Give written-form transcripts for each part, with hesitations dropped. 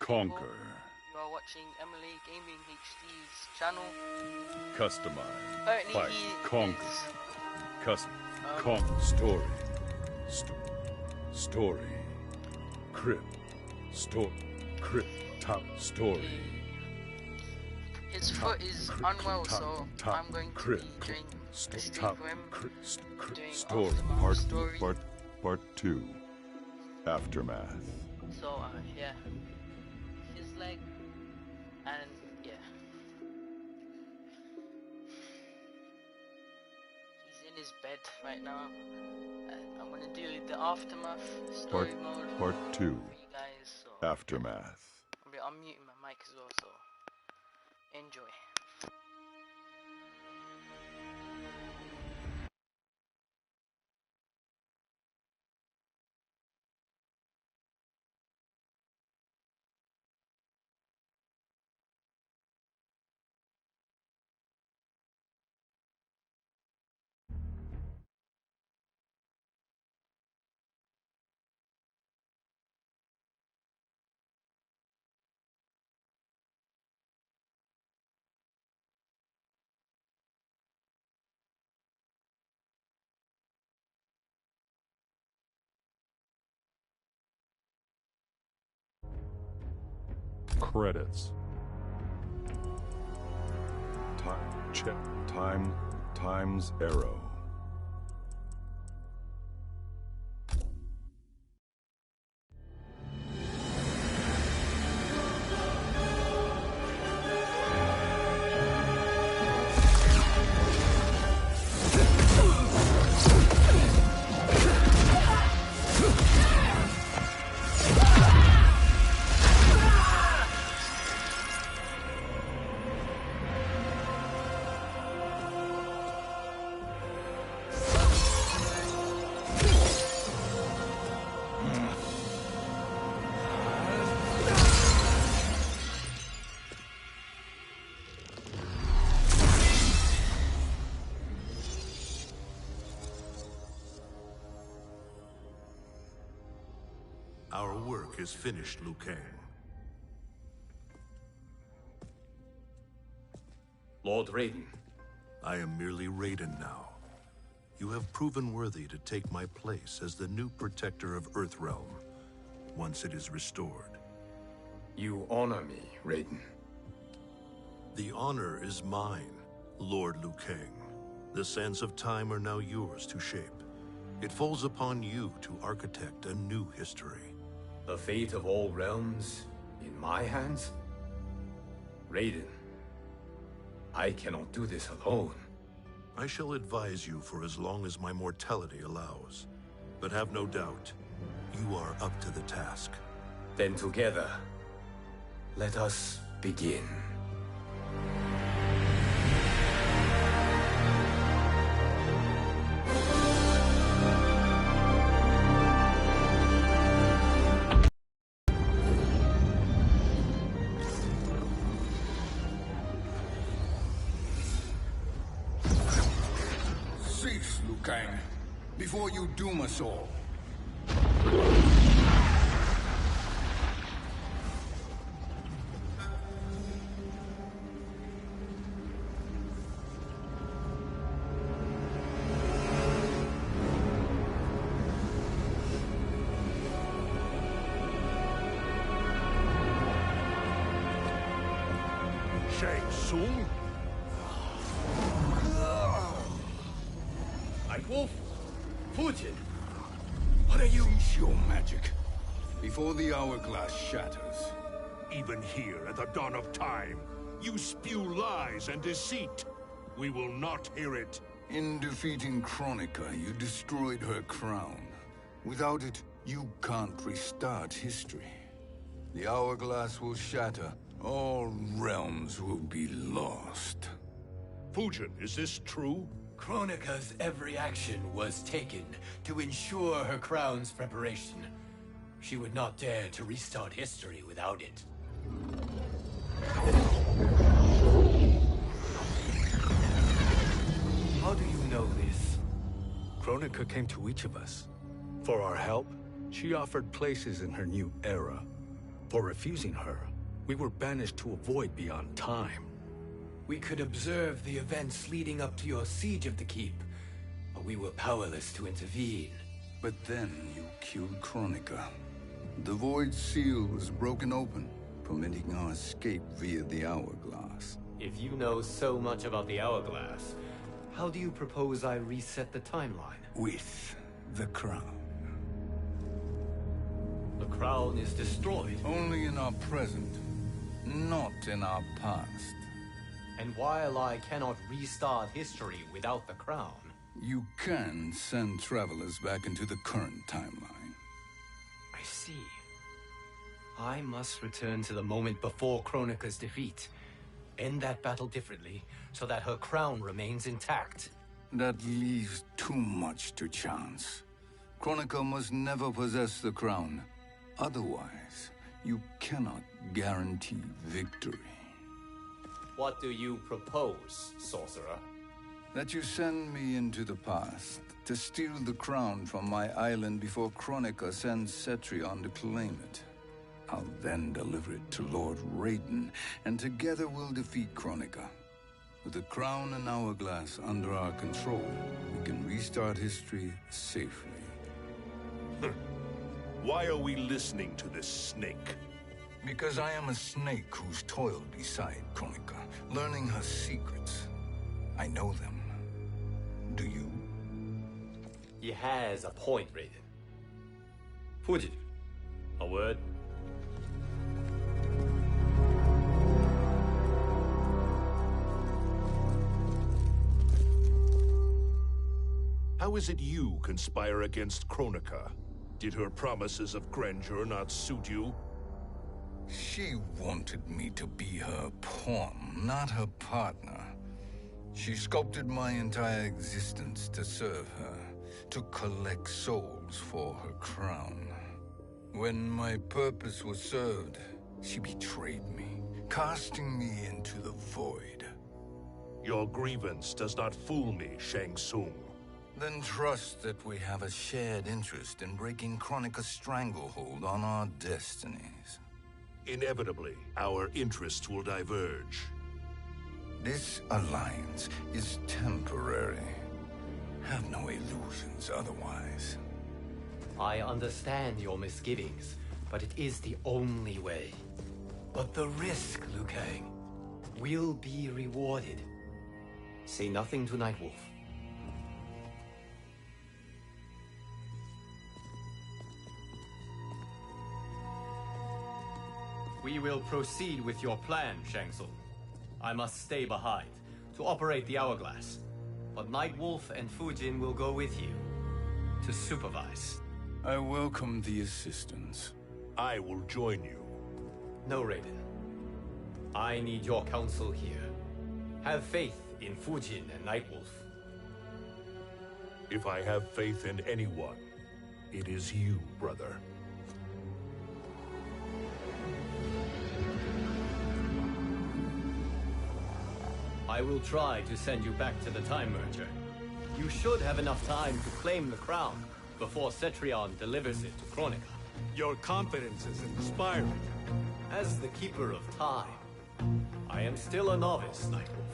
Conquer. You are watching Emily Gaming HD's channel. Customize. Apparently Fight. he Conquer. is, Custom. Story. Story. Crip. Crip. Top. Story. His foot is unwell, so I'm going to be doing a stream for him. Doing Story. Part 2. Aftermath. So yeah, his leg, and yeah, he's in his bed right now, and I'm gonna do the aftermath story mode Part 2. for you guys. So Aftermath. I'm muting my mic as well, so enjoy. Credits. Times Arrow. Our work is finished, Liu Kang. Lord Raiden. I am merely Raiden now. You have proven worthy to take my place as the new protector of Earthrealm, once it is restored. You honor me, Raiden. The honor is mine, Lord Liu Kang. The sands of time are now yours to shape. It falls upon you to architect a new history. The fate of all realms in my hands? Raiden, I cannot do this alone. I shall advise you for as long as my mortality allows. But have no doubt, you are up to the task. Then together, let us begin. Cease, Liu Kang, before you doom us all. Shang Tsung? Wolf, Fujin, what are you? Cease your magic, before the hourglass shatters. Even here at the dawn of time, you spew lies and deceit. We will not hear it. In defeating Kronika, you destroyed her crown. Without it, you can't restart history. The hourglass will shatter. All realms will be lost. Fujin, is this true? Kronika's every action was taken to ensure her crown's preparation. She would not dare to restart history without it. How do you know this? Kronika came to each of us. For our help, she offered places in her new era. For refusing her, we were banished to a void beyond time. We could observe the events leading up to your siege of the keep, but we were powerless to intervene. But then you killed Kronika. The Void Seal was broken open, permitting our escape via the Hourglass. If you know so much about the Hourglass, how do you propose I reset the timeline? With the crown. The crown is destroyed. Only in our present, not in our past. And while I cannot restart history without the crown... You can send travelers back into the current timeline. I see. I must return to the moment before Kronika's defeat. End that battle differently, so that her crown remains intact. That leaves too much to chance. Kronika must never possess the crown. Otherwise, you cannot guarantee victory. What do you propose, sorcerer? That you send me into the past to steal the crown from my island before Kronika sends Cetrion to claim it. I'll then deliver it to Lord Raiden, and together we'll defeat Kronika. With the crown and Hourglass under our control, we can restart history safely. Why are we listening to this snake? Because I am a snake who's toiled beside Kronika, learning her secrets. I know them. Do you? He has a point, Raiden. Fujin, a word? How is it you conspire against Kronika? Did her promises of grandeur not suit you? She wanted me to be her pawn, not her partner. She sculpted my entire existence to serve her, to collect souls for her crown. When my purpose was served, she betrayed me, casting me into the void. Your grievance does not fool me, Shang Tsung. Then trust that we have a shared interest in breaking Kronika's stranglehold on our destinies. Inevitably, our interests will diverge. This alliance is temporary. Have no illusions otherwise. I understand your misgivings, but it is the only way. But the risk, Liu Kang, will be rewarded. Say nothing to Nightwolf. We will proceed with your plan, Shang Tsung. I must stay behind to operate the Hourglass. But Nightwolf and Fujin will go with you to supervise. I welcome the assistance. I will join you. No, Raiden. I need your counsel here. Have faith in Fujin and Nightwolf. If I have faith in anyone, it is you, brother. I will try to send you back to the Time Merger. You should have enough time to claim the crown before Cetrion delivers it to Kronika. Your confidence is inspiring. As the Keeper of Time, I am still a novice, Nightwolf.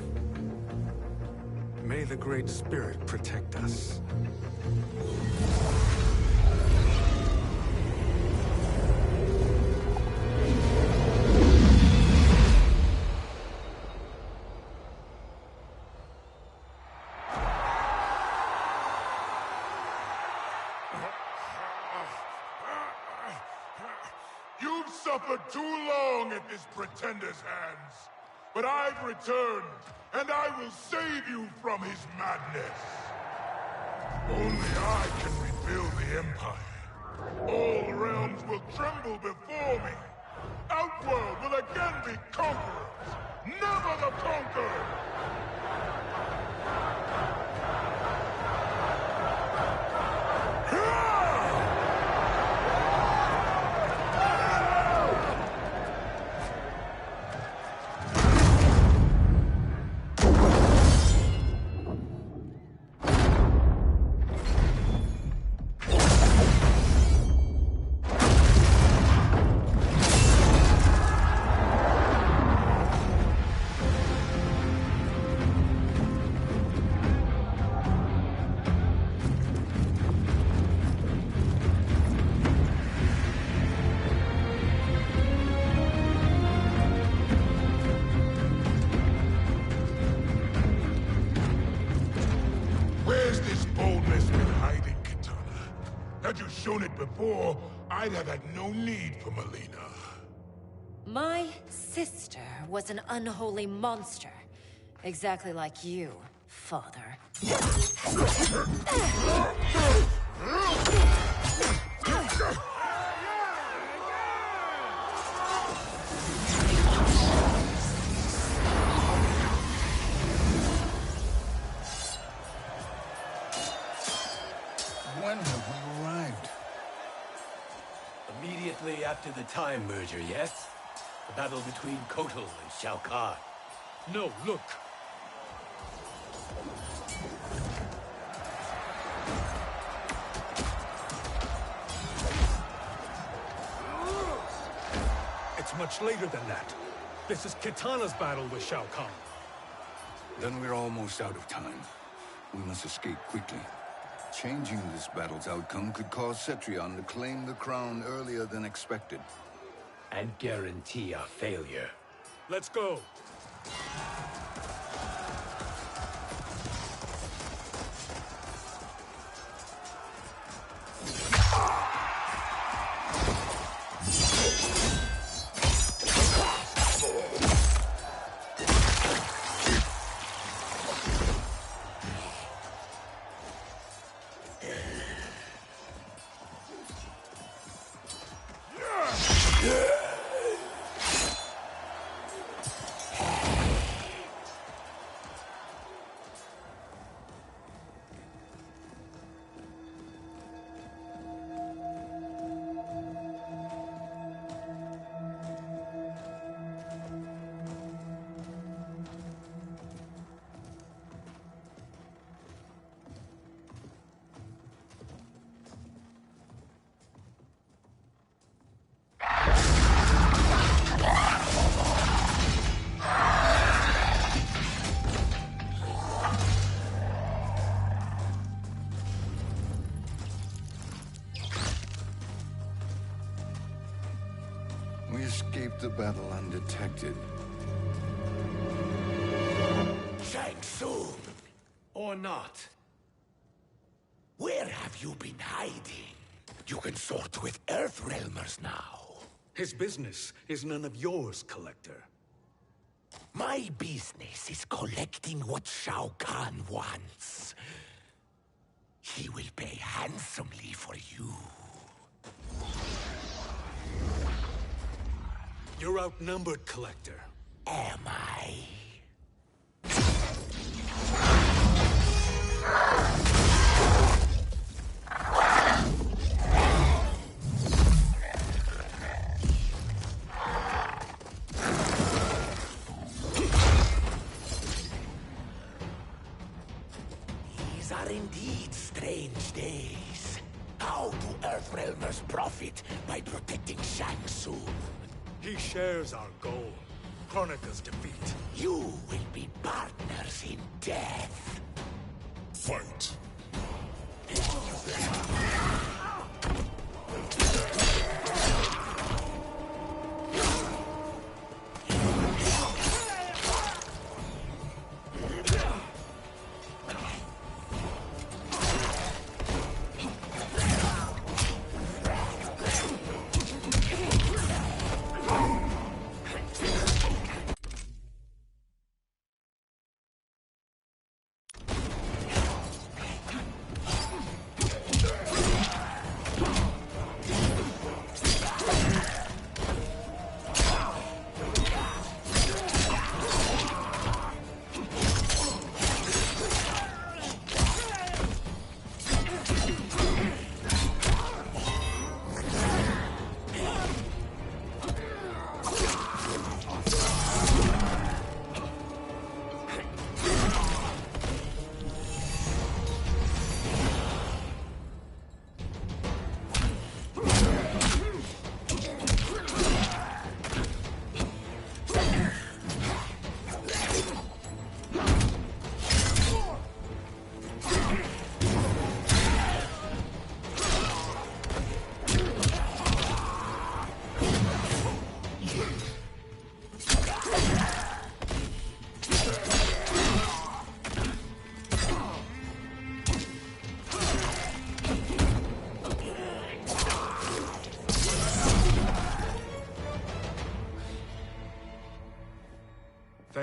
May the Great Spirit protect us. You've suffered too long at this pretender's hands. But I've returned, and I will save you from his madness. Only I can rebuild the Empire. All realms will tremble before me. Outworld will again be conquerors, never the conquered! shown it before, I'd have had no need for Melina. My sister was an unholy monster. Exactly like you, father. When have we arrived? Immediately after the Time Merger, yes? The battle between Kotal and Shao Kahn. No, look. It's much later than that. This is Kitana's battle with Shao Kahn. Then we're almost out of time. We must escape quickly. Changing this battle's outcome could cause Cetrion to claim the crown earlier than expected. And guarantee a failure. Let's go. We escaped the battle undetected. Shang Tsung, Or not. where have you been hiding? You can sort with Earthrealmers now. His business is none of yours, Collector. My business is collecting what Shao Kahn wants. He will pay handsomely for you. You're outnumbered, Collector. Am I? These are indeed strange days. How do Earthrealmers profit by protecting Shang Tsung? He shares our goal. Kronika's defeat. You will be partners in death. Fight.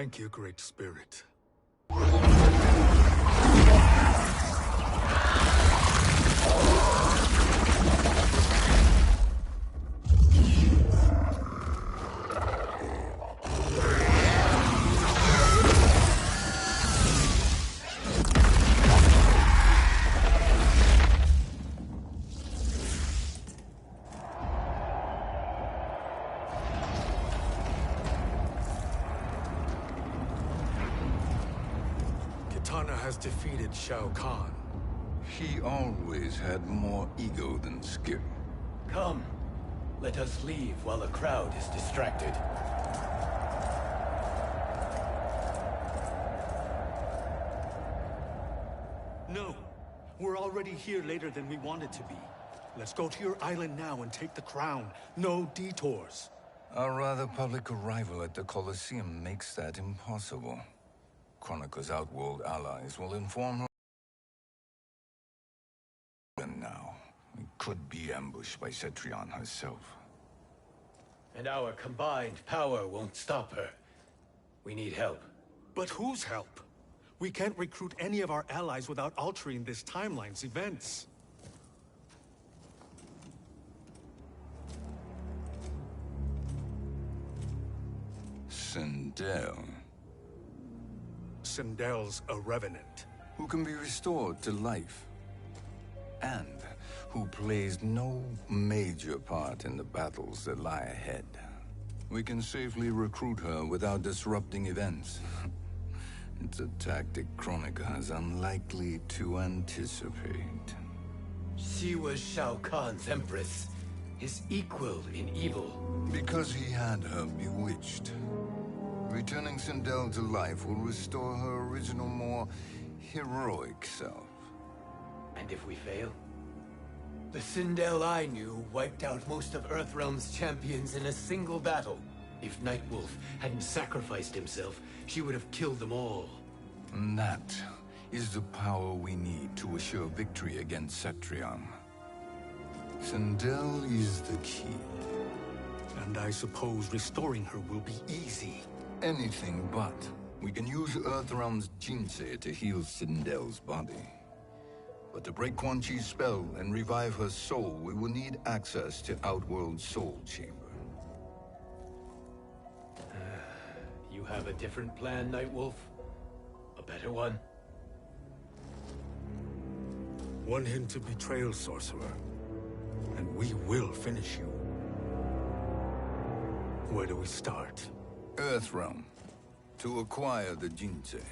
Thank you, Great Spirit. Kitana has defeated Shao Kahn. He always had more ego than skill. Come, let us leave while the crowd is distracted. No. We're already here later than we wanted to be. Let's go to your island now and take the crown. No detours. Our rather public arrival at the Colosseum makes that impossible. Kronika's outworld allies will inform her. And now, we could be ambushed by Cetrion herself. And our combined power won't stop her. We need help. But whose help? We can't recruit any of our allies without altering this timeline's events. Sindel, Sindel's a revenant. who can be restored to life, and who plays no major part in the battles that lie ahead. We can safely recruit her without disrupting events. It's a tactic Kronika is unlikely to anticipate. She was Shao Kahn's empress, his equal in evil. Because he had her bewitched. Returning Sindel to life will restore her original, more heroic self. And if we fail? The Sindel I knew wiped out most of Earthrealm's champions in a single battle. If Nightwolf hadn't sacrificed himself, she would have killed them all. And that is the power we need to assure victory against Cetrion. Sindel is the key. And I suppose restoring her will be easy. Anything but. We can use Earthrealm's Jinsei to heal Sindel's body. But to break Quan Chi's spell and revive her soul, we will need access to Outworld's Soul Chamber. You have a different plan, Nightwolf? A better one? One hint of betrayal, sorcerer, and we will finish you. Where do we start? Earthrealm. To acquire the Jinsei.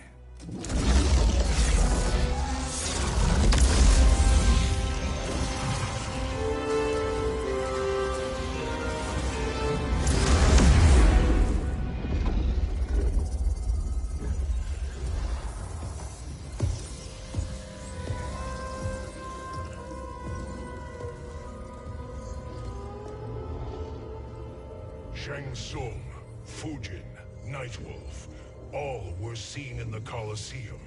Shang Tsung, Fujin, Nightwolf, all were seen in the Colosseum.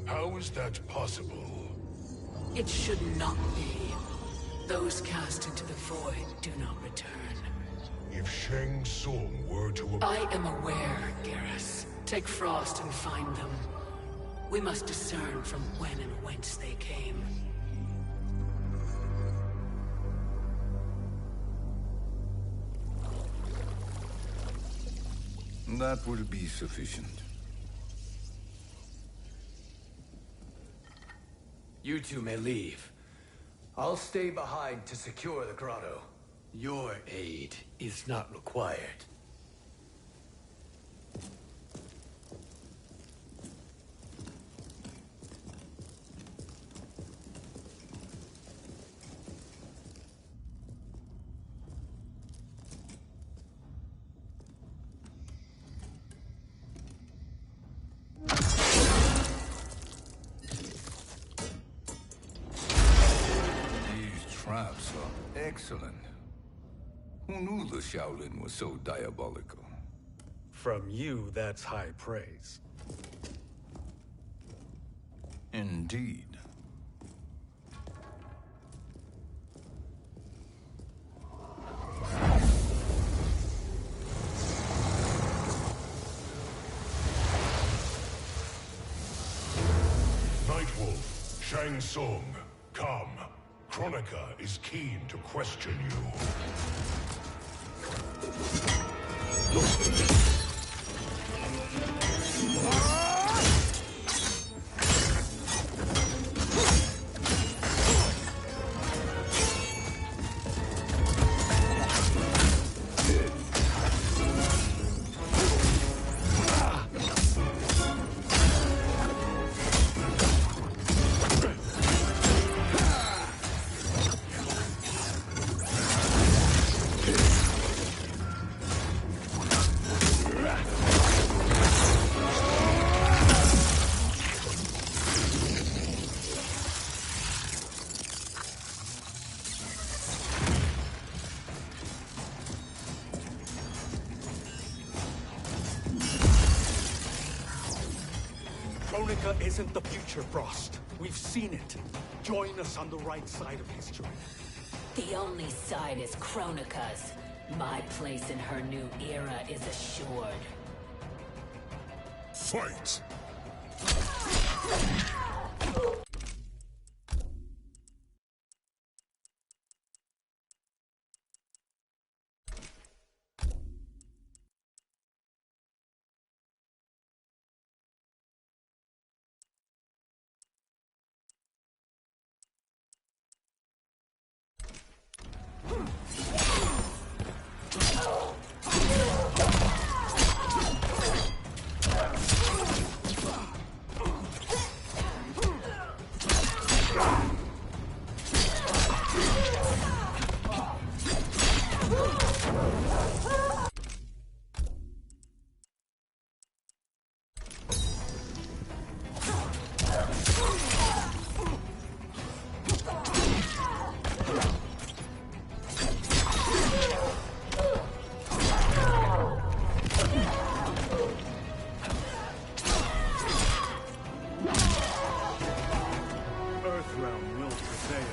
How is that possible? It should not be. Those cast into the void do not return. If Shang Tsung were to... I am aware, Garrus. Take Frost and find them. We must discern from when and whence they came. That will be sufficient. You two may leave. I'll stay behind to secure the grotto. Your aid is not required. Traps are excellent. Who knew the Shaolin was so diabolical? From you, that's high praise. Indeed. Shang Tsung, come. Kronika is keen to question you. Kronika isn't the future, Frost. We've seen it. Join us on the right side of history. The only side is Kronika's. My place in her new era is assured. Fight! Earthrealm will prevail.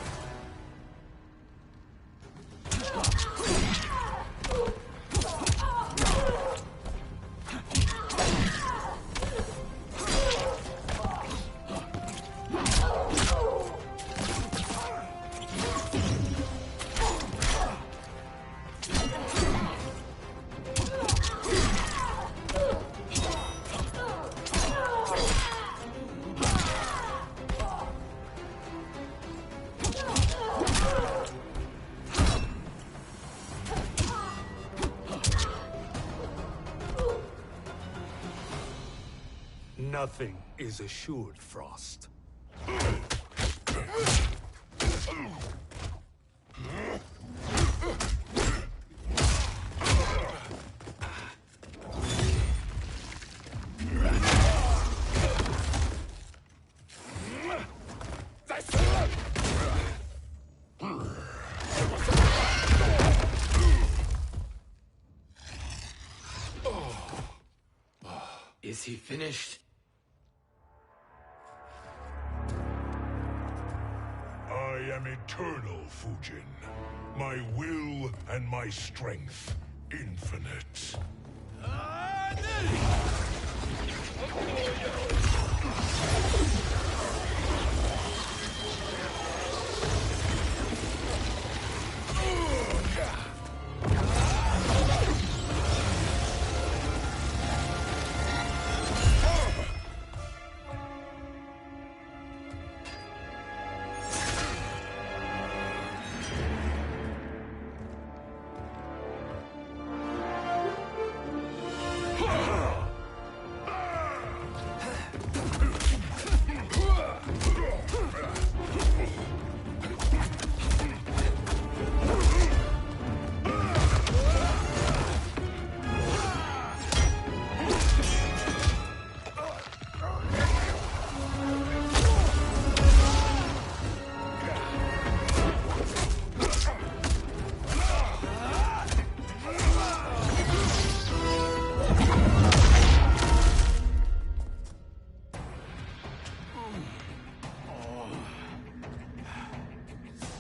Nothing is assured, Frost. Is he finished? I am eternal, Fujin. My will and my strength, infinite.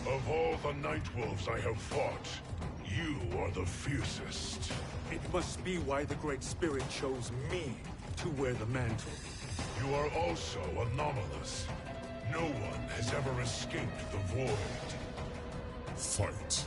Of all the Nightwolves I have fought, you are the fiercest. It must be why the Great Spirit chose me to wear the mantle. You are also anomalous. No one has ever escaped the void. Fight.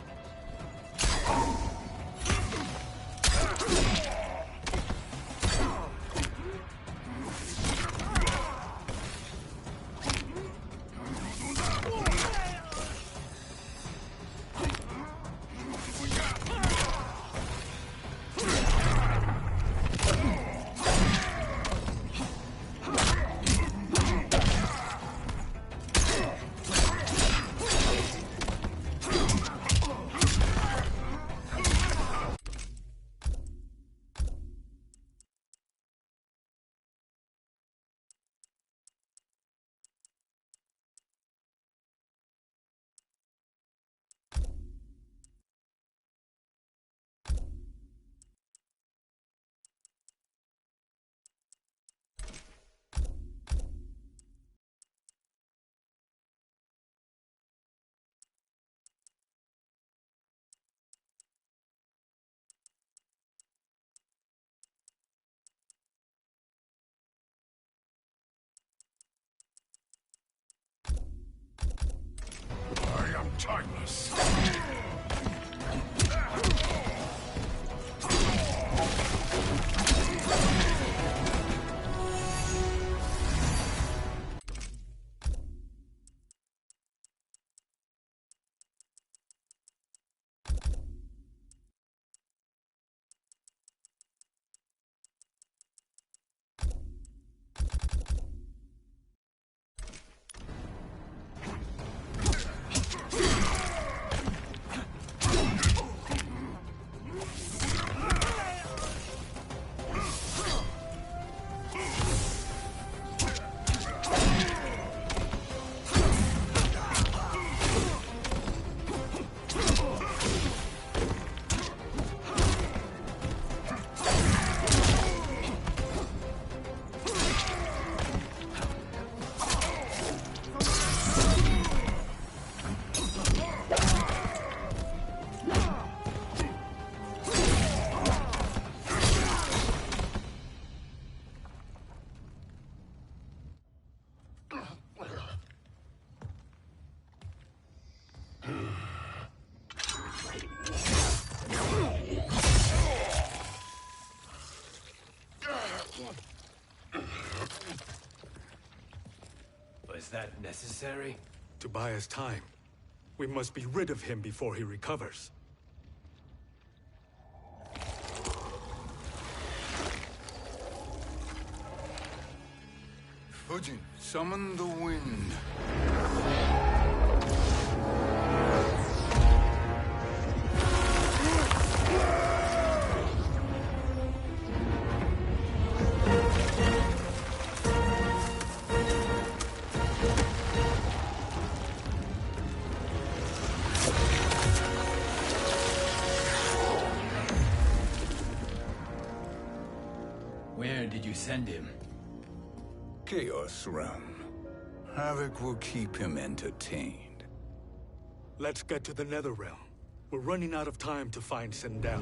I am timeless. Was that necessary? To buy us time. We must be rid of him before he recovers. Fujin, summon the wind. Where did you send him? Chaos Realm. Havoc will keep him entertained. Let's get to the Netherrealm. We're running out of time to find Sindel.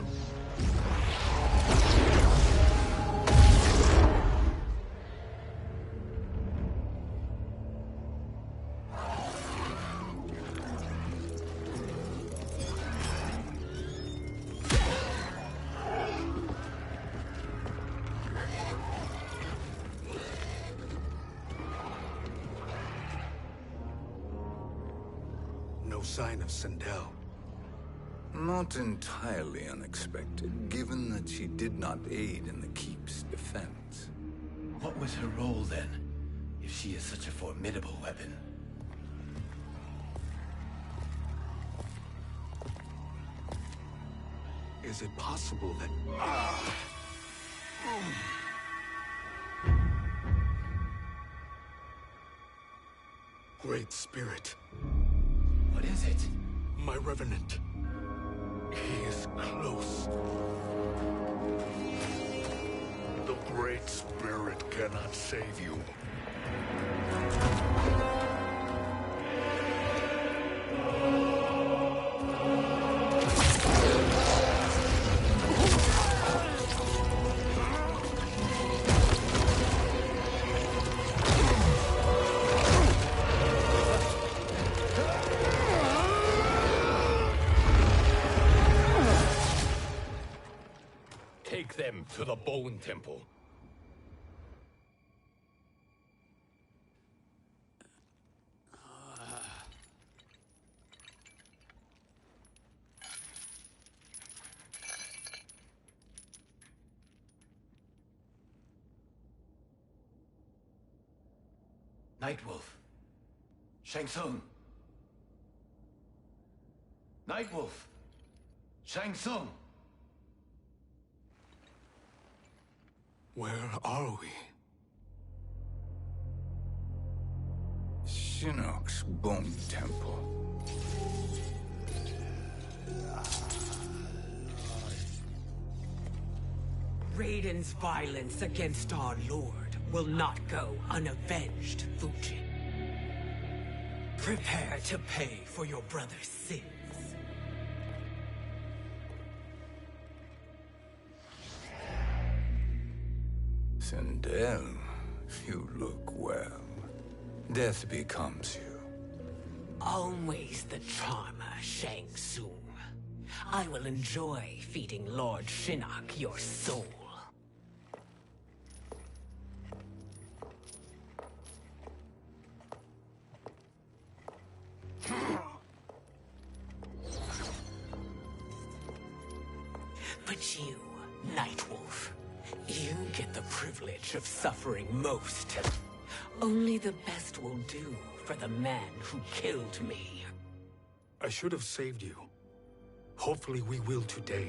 No sign of Sindel. Not entirely unexpected, given that she did not aid in the Keep's defense. What was her role then, if she is such a formidable weapon? Is it possible that... Great Spirit. What is it? My Revenant. He is close. The Great Spirit cannot save you. to the Bone Temple. Nightwolf. Shang Tsung. Nightwolf. Shang Tsung. Where are we? Shinnok's Bone Temple. Raiden's violence against our Lord will not go unavenged, Fujin. Prepare to pay for your brother's sins. Sindel, you look well. Death becomes you. Always the charmer, Shang Tsung. I will enjoy feeding Lord Shinnok your soul. But you, Nightwolf, you get the privilege of suffering most. Only the best will do for the man who killed me. I should have saved you. Hopefully we will today.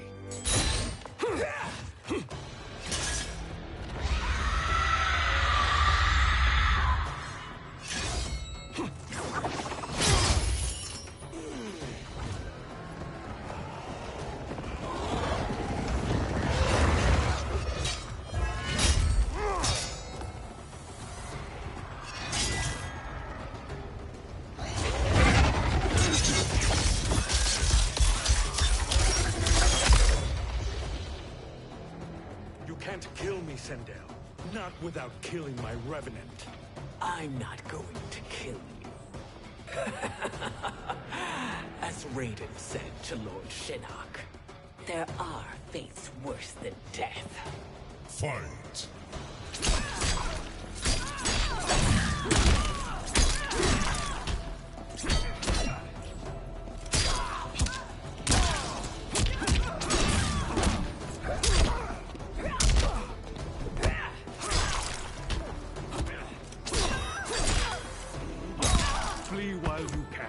Sindel, not without killing my revenant. I'm not going to kill you. As Raiden said to Lord Shinnok, there are fates worse than death. Fight! Flee while you can.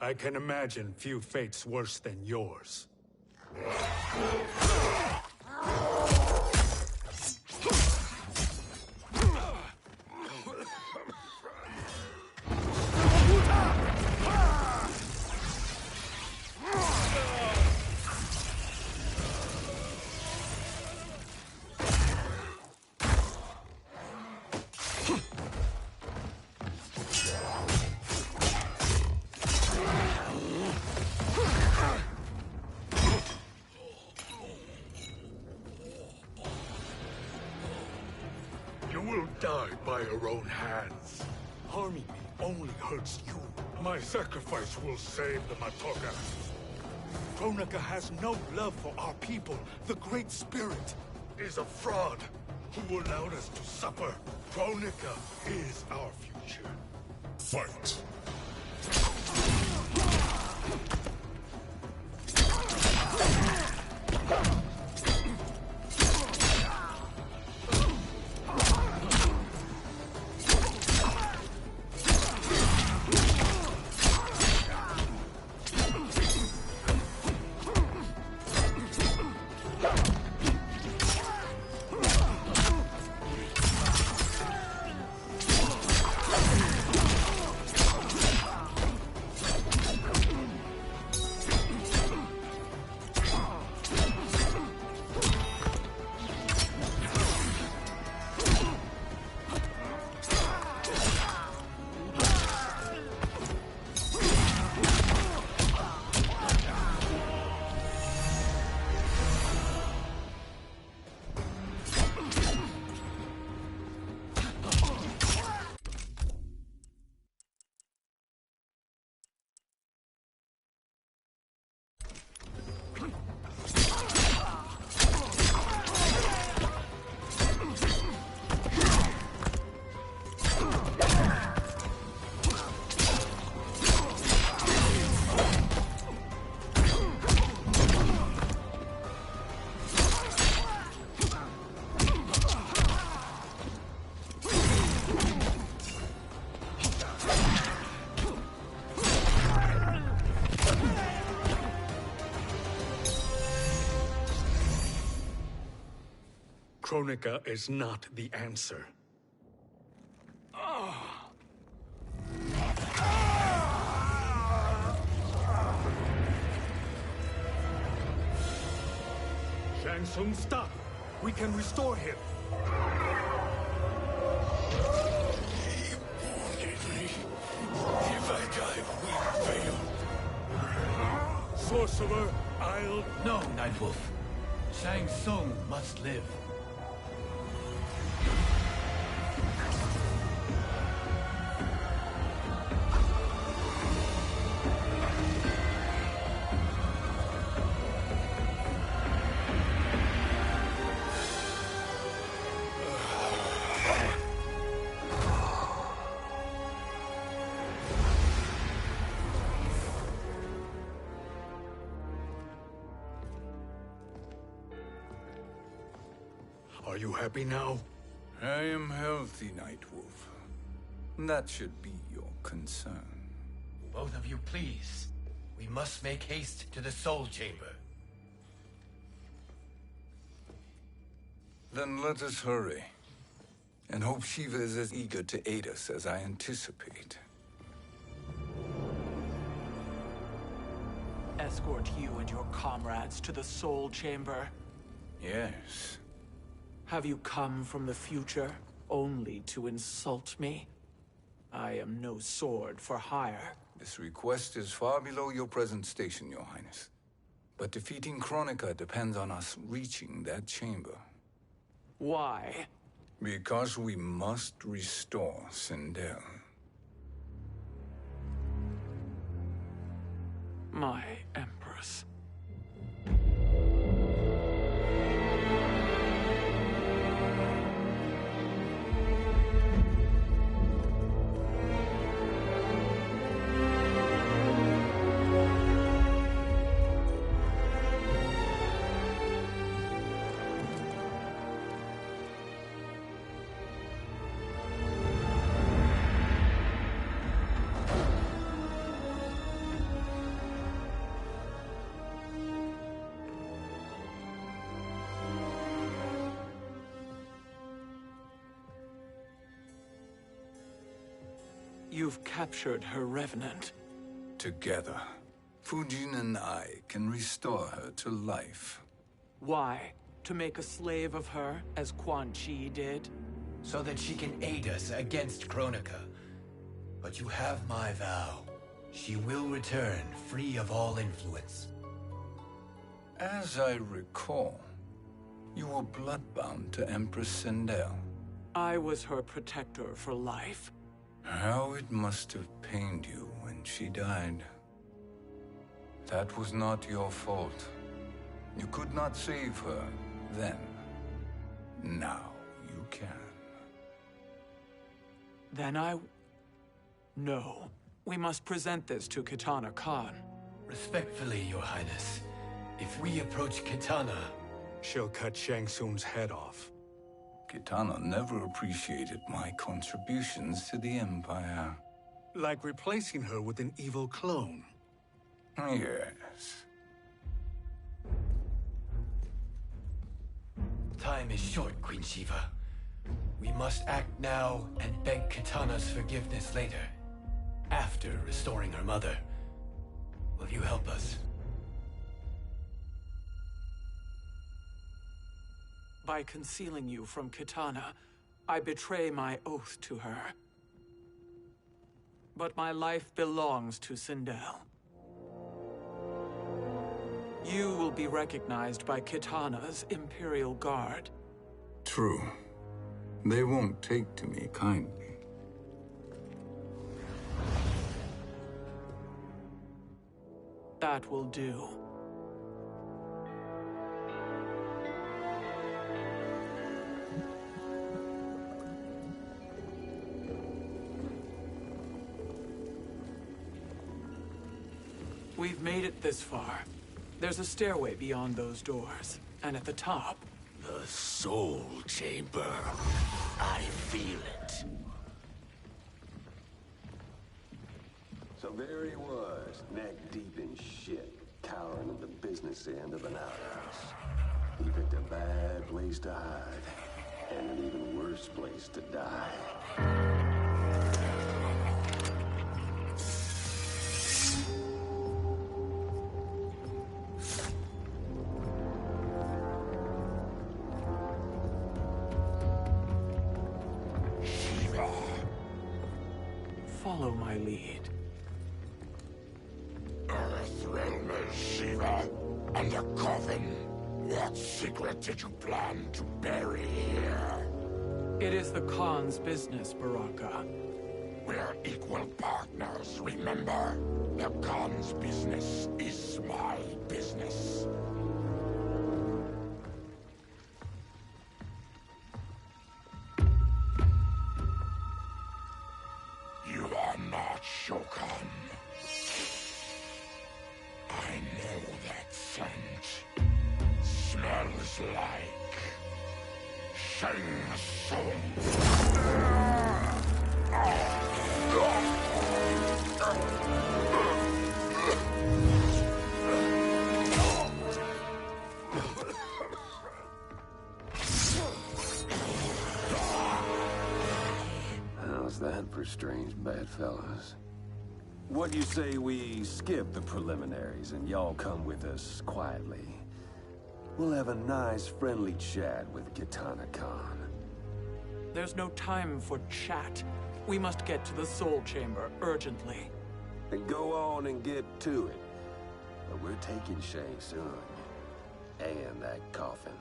I can imagine few fates worse than yours. Die by your own hands. Harming me only hurts you. My sacrifice will save the Matoka. Kronika has no love for our people, the Great Spirit. is a fraud who allowed us to suffer. Kronika is our future. Fight! Kronika is not the answer. Shang Tsung, stop! We can restore him. He wounded me. If I die, we fail. Sorcerer, I'll... No, Nightwolf. Shang Tsung must live. Are you happy now? I am healthy, Nightwolf. That should be your concern. Both of you, please. We must make haste to the Soul Chamber. Then let us hurry. And hope Shiva is as eager to aid us as I anticipate. Escort you and your comrades to the Soul Chamber. Yes. Have you come from the future only to insult me? I am no sword for hire. This request is far below your present station, Your Highness. But defeating Kronika depends on us reaching that chamber. Why? Because we must restore Sindel. My Empress. You've captured her revenant. Together, Fujin and I can restore her to life. Why? To make a slave of her, as Quan Chi did? So that she can aid us against Kronika. But you have my vow. She will return free of all influence. As I recall, you were bloodbound to Empress Sindel. I was her protector for life. How it must have pained you when she died. That was not your fault. You could not save her then. Now you can. Then No. We must present this to Kitana Khan. Respectfully, Your Highness, if we approach Kitana... She'll cut Shang Tsung's head off. Kitana never appreciated my contributions to the Empire. Like replacing her with an evil clone. Yes. Time is short, Queen Shiva. We must act now and beg Kitana's forgiveness later, after restoring her mother. Will you help us? By concealing you from Kitana, I betray my oath to her. But my life belongs to Sindel. You will be recognized by Kitana's Imperial Guard. True. They won't take to me kindly. That will do. We've made it this far. There's a stairway beyond those doors, and at the top... The Soul Chamber. I feel it. So there he was, neck deep in shit, cowering at the business end of an outhouse. He picked a bad place to hide, and an even worse place to die. Follow my lead. Earthrealm Shiva, and a coffin. What secret did you plan to bury here? It is the Khan's business, Baraka. We're equal partners, remember? The Khan's business is my business. You are not Shokan. I know that scent. Smells like Shang Tsung. How's that for strange bedfellows? What do you say we skip the preliminaries and y'all come with us quietly? We'll have a nice, friendly chat with Kitana Khan. There's no time for chat. We must get to the Soul Chamber urgently. Then go on and get to it. But we're taking Shang Tsung. And that coffin.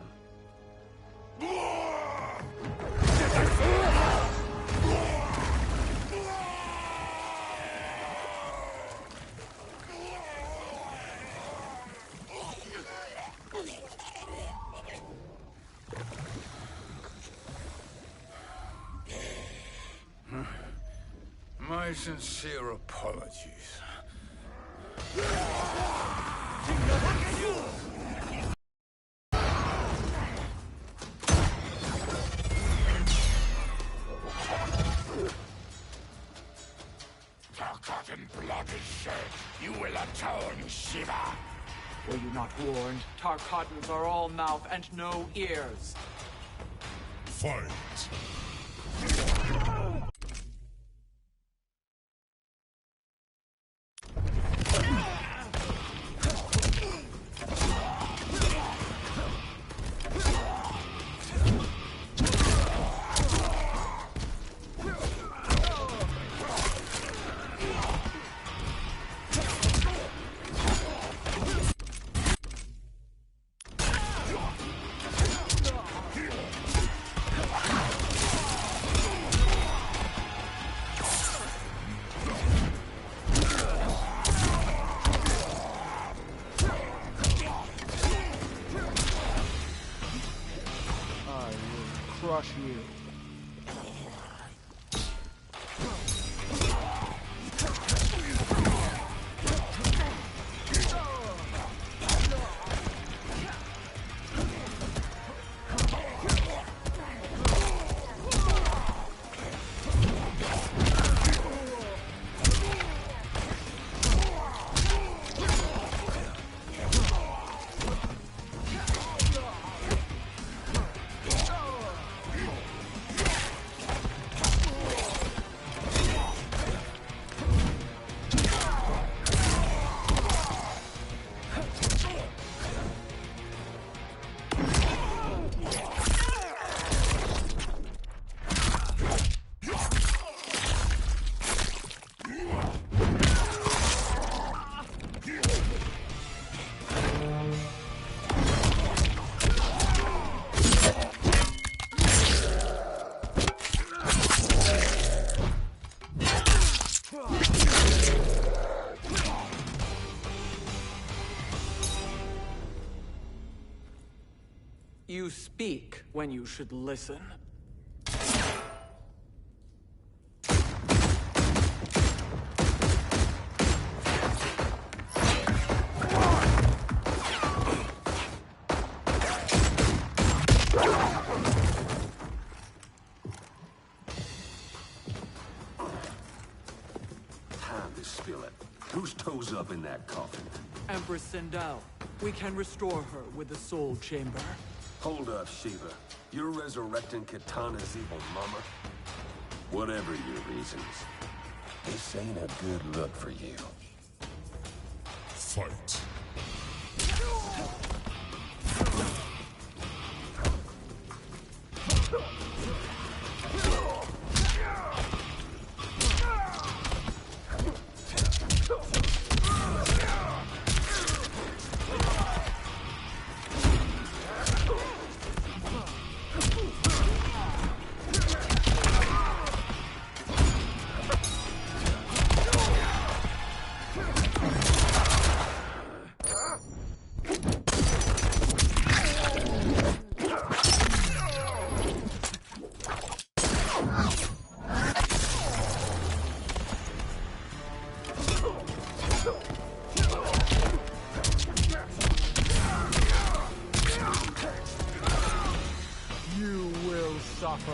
My sincere apologies. Forgotten blood is shed. You will atone, Shiva. Were you not warned? Tarkatans are all mouth and no ears. Fight! crush you. You speak when you should listen. Time to spill it. Whose toes up in that coffin? Empress Sindel. We can restore her with the Soul Chamber. Hold up, Shiva. You're resurrecting Kitana's evil mama? Whatever your reasons, this ain't a good look for you. Fight. You will suffer.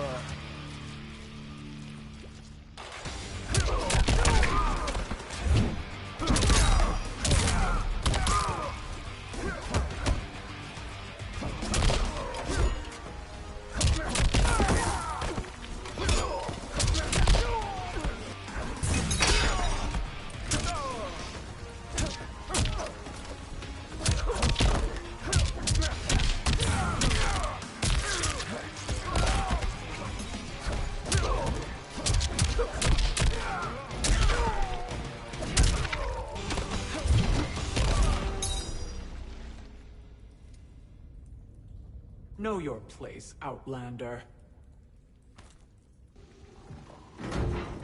Know your place, Outlander.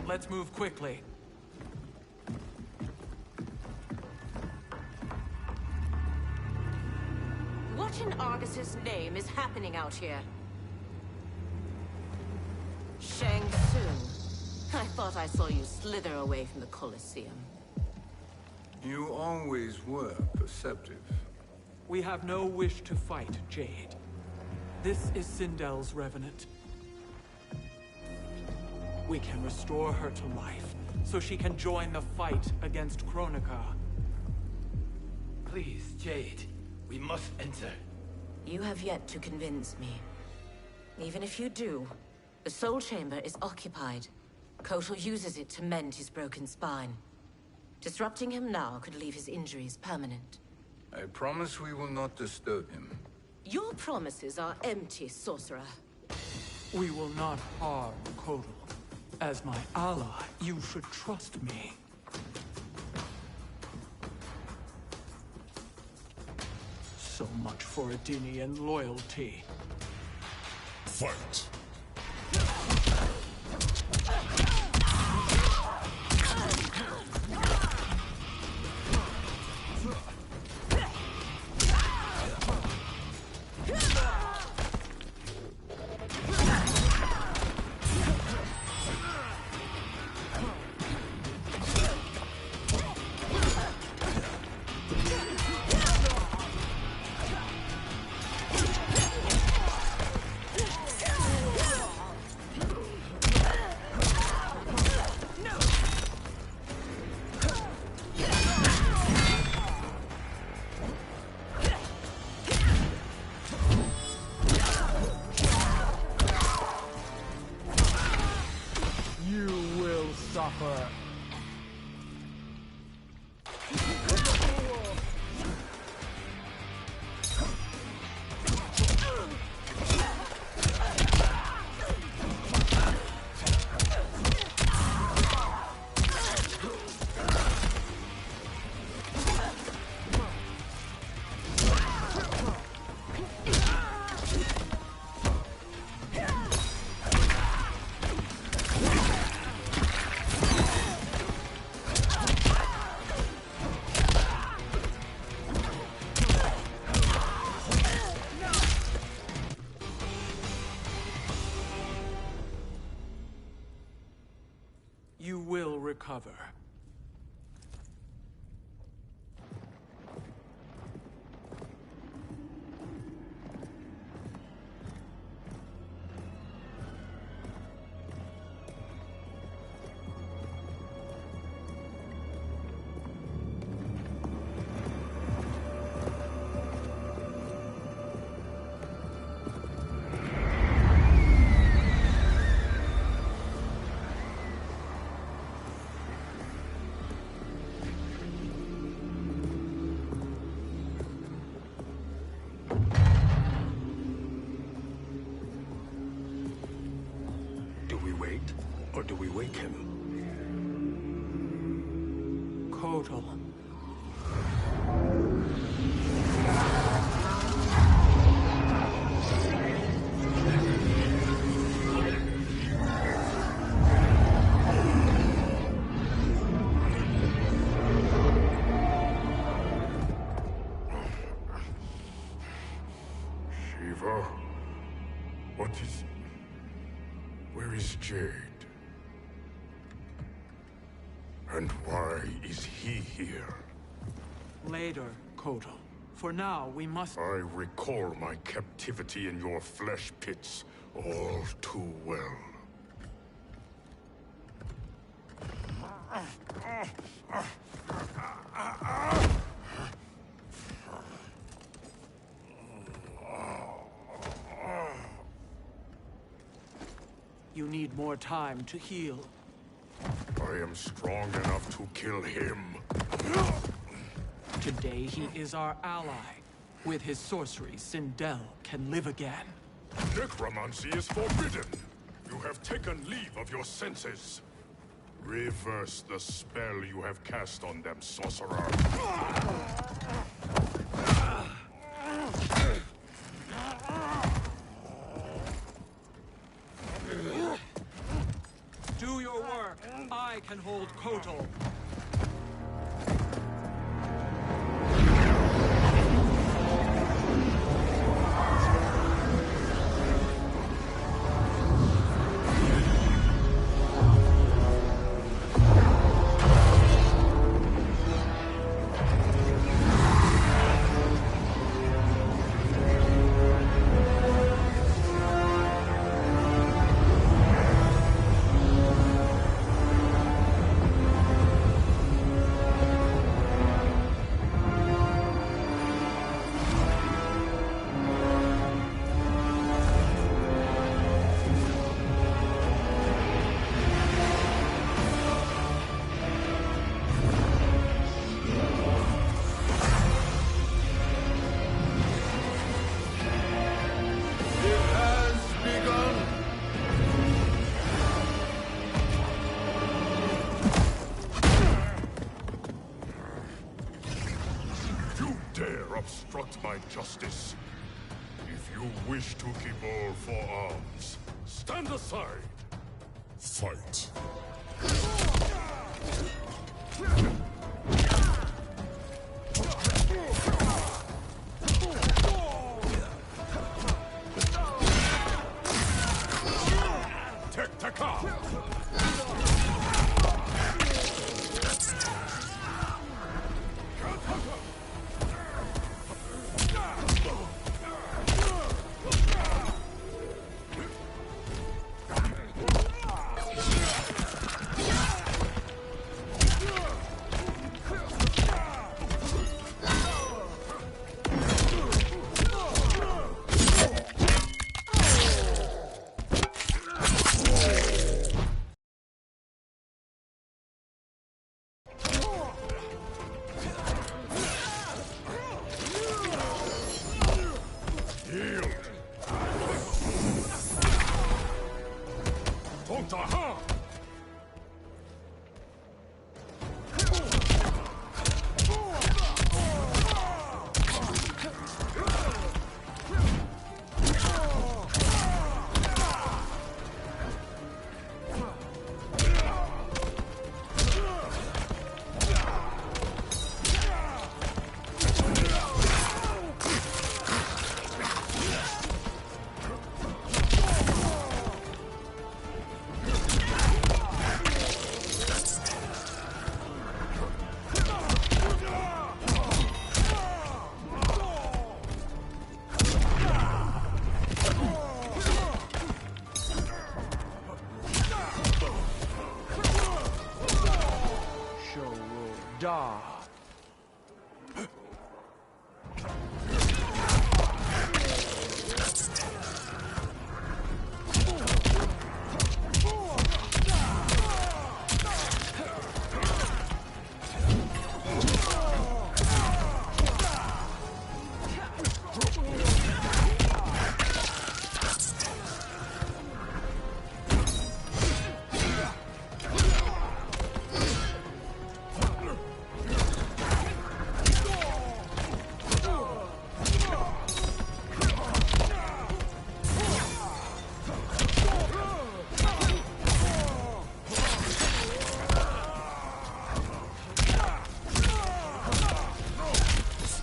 Let's move quickly. What in Argus's name is happening out here? Shang Tsung. I thought I saw you slither away from the Colosseum. You always were perceptive. We have no wish to fight, Jade. This is Sindel's Revenant. We can restore her to life, so she can join the fight against Kronika. Please, Jade. We must enter. You have yet to convince me. Even if you do, the Soul Chamber is occupied. Kotal uses it to mend his broken spine. Disrupting him now could leave his injuries permanent. I promise we will not disturb him. Your promises are empty, sorcerer. We will not harm Kotal. As my ally, you should trust me. So much for Adenian loyalty. Fight. suffer. You will recover. Or do we wake him? Kotal. Shiva? What is... Where is Jade? And why is he here? Later, Kotal. For now, we must... I recall my captivity in your flesh pits all too well. You need more time to heal. I am strong enough to kill him. Today he is our ally. With his sorcery, Sindel can live again. Necromancy is forbidden. You have taken leave of your senses. Reverse the spell you have cast on them, sorcerer. Do your work. I can hold Kotal. Obstruct my justice. If you wish to Gibor for arms, stand aside. Fight. Da.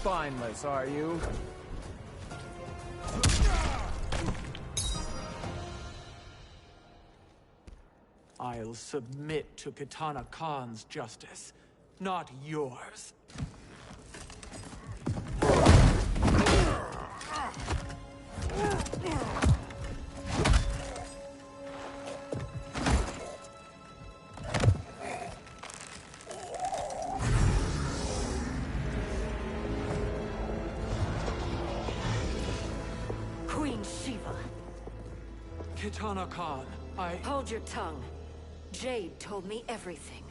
Spineless, are you? I'll submit to Kitana Khan's justice, not yours. Queen Shiva. Kitana Khan, Hold your tongue. Jade told me everything.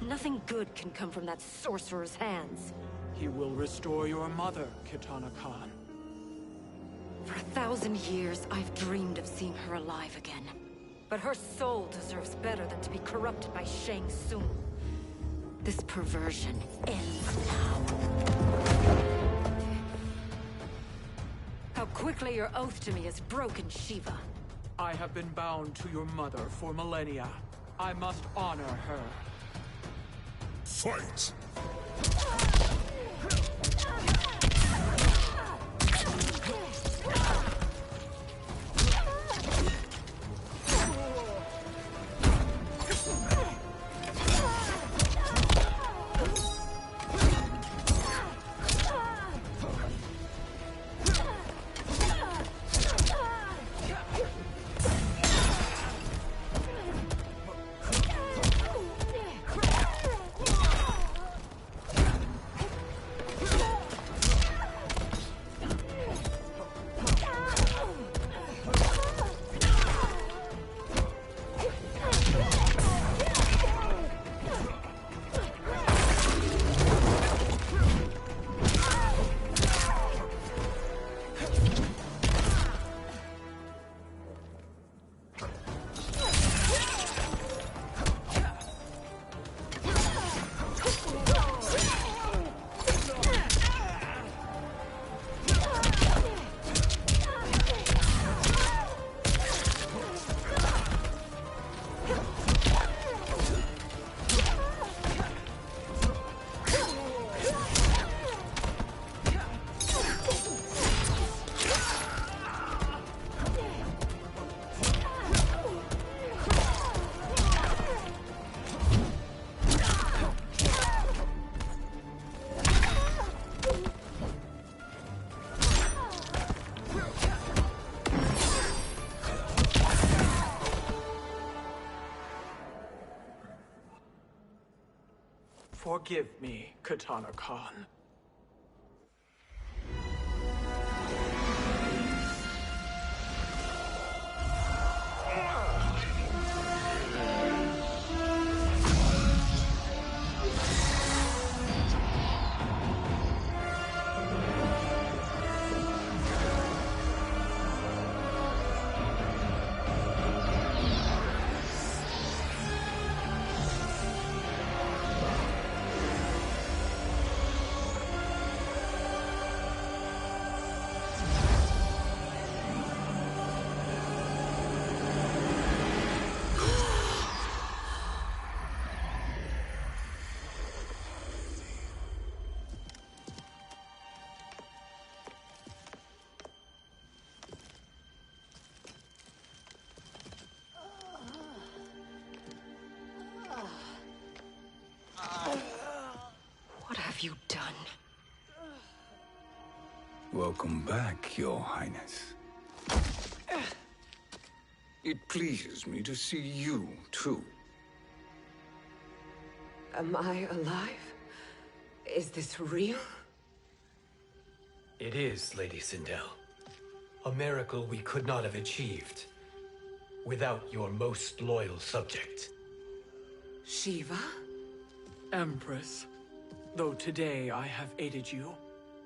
Nothing good can come from that sorcerer's hands. He will restore your mother, Kitana Khan. For 1,000 years, I've dreamed of seeing her alive again. But her soul deserves better than to be corrupted by Shang Tsung. This perversion ends now. How quickly your oath to me has broken, Shiva. I have been bound to your mother for millennia. I must honor her. Fight! Forgive me, Kitana Khan. What have you done? Welcome back, Your Highness. It pleases me to see you, too. Am I alive? Is this real? It is, Lady Sindel. A miracle we could not have achieved without your most loyal subject. Shiva? Empress, though today I have aided you,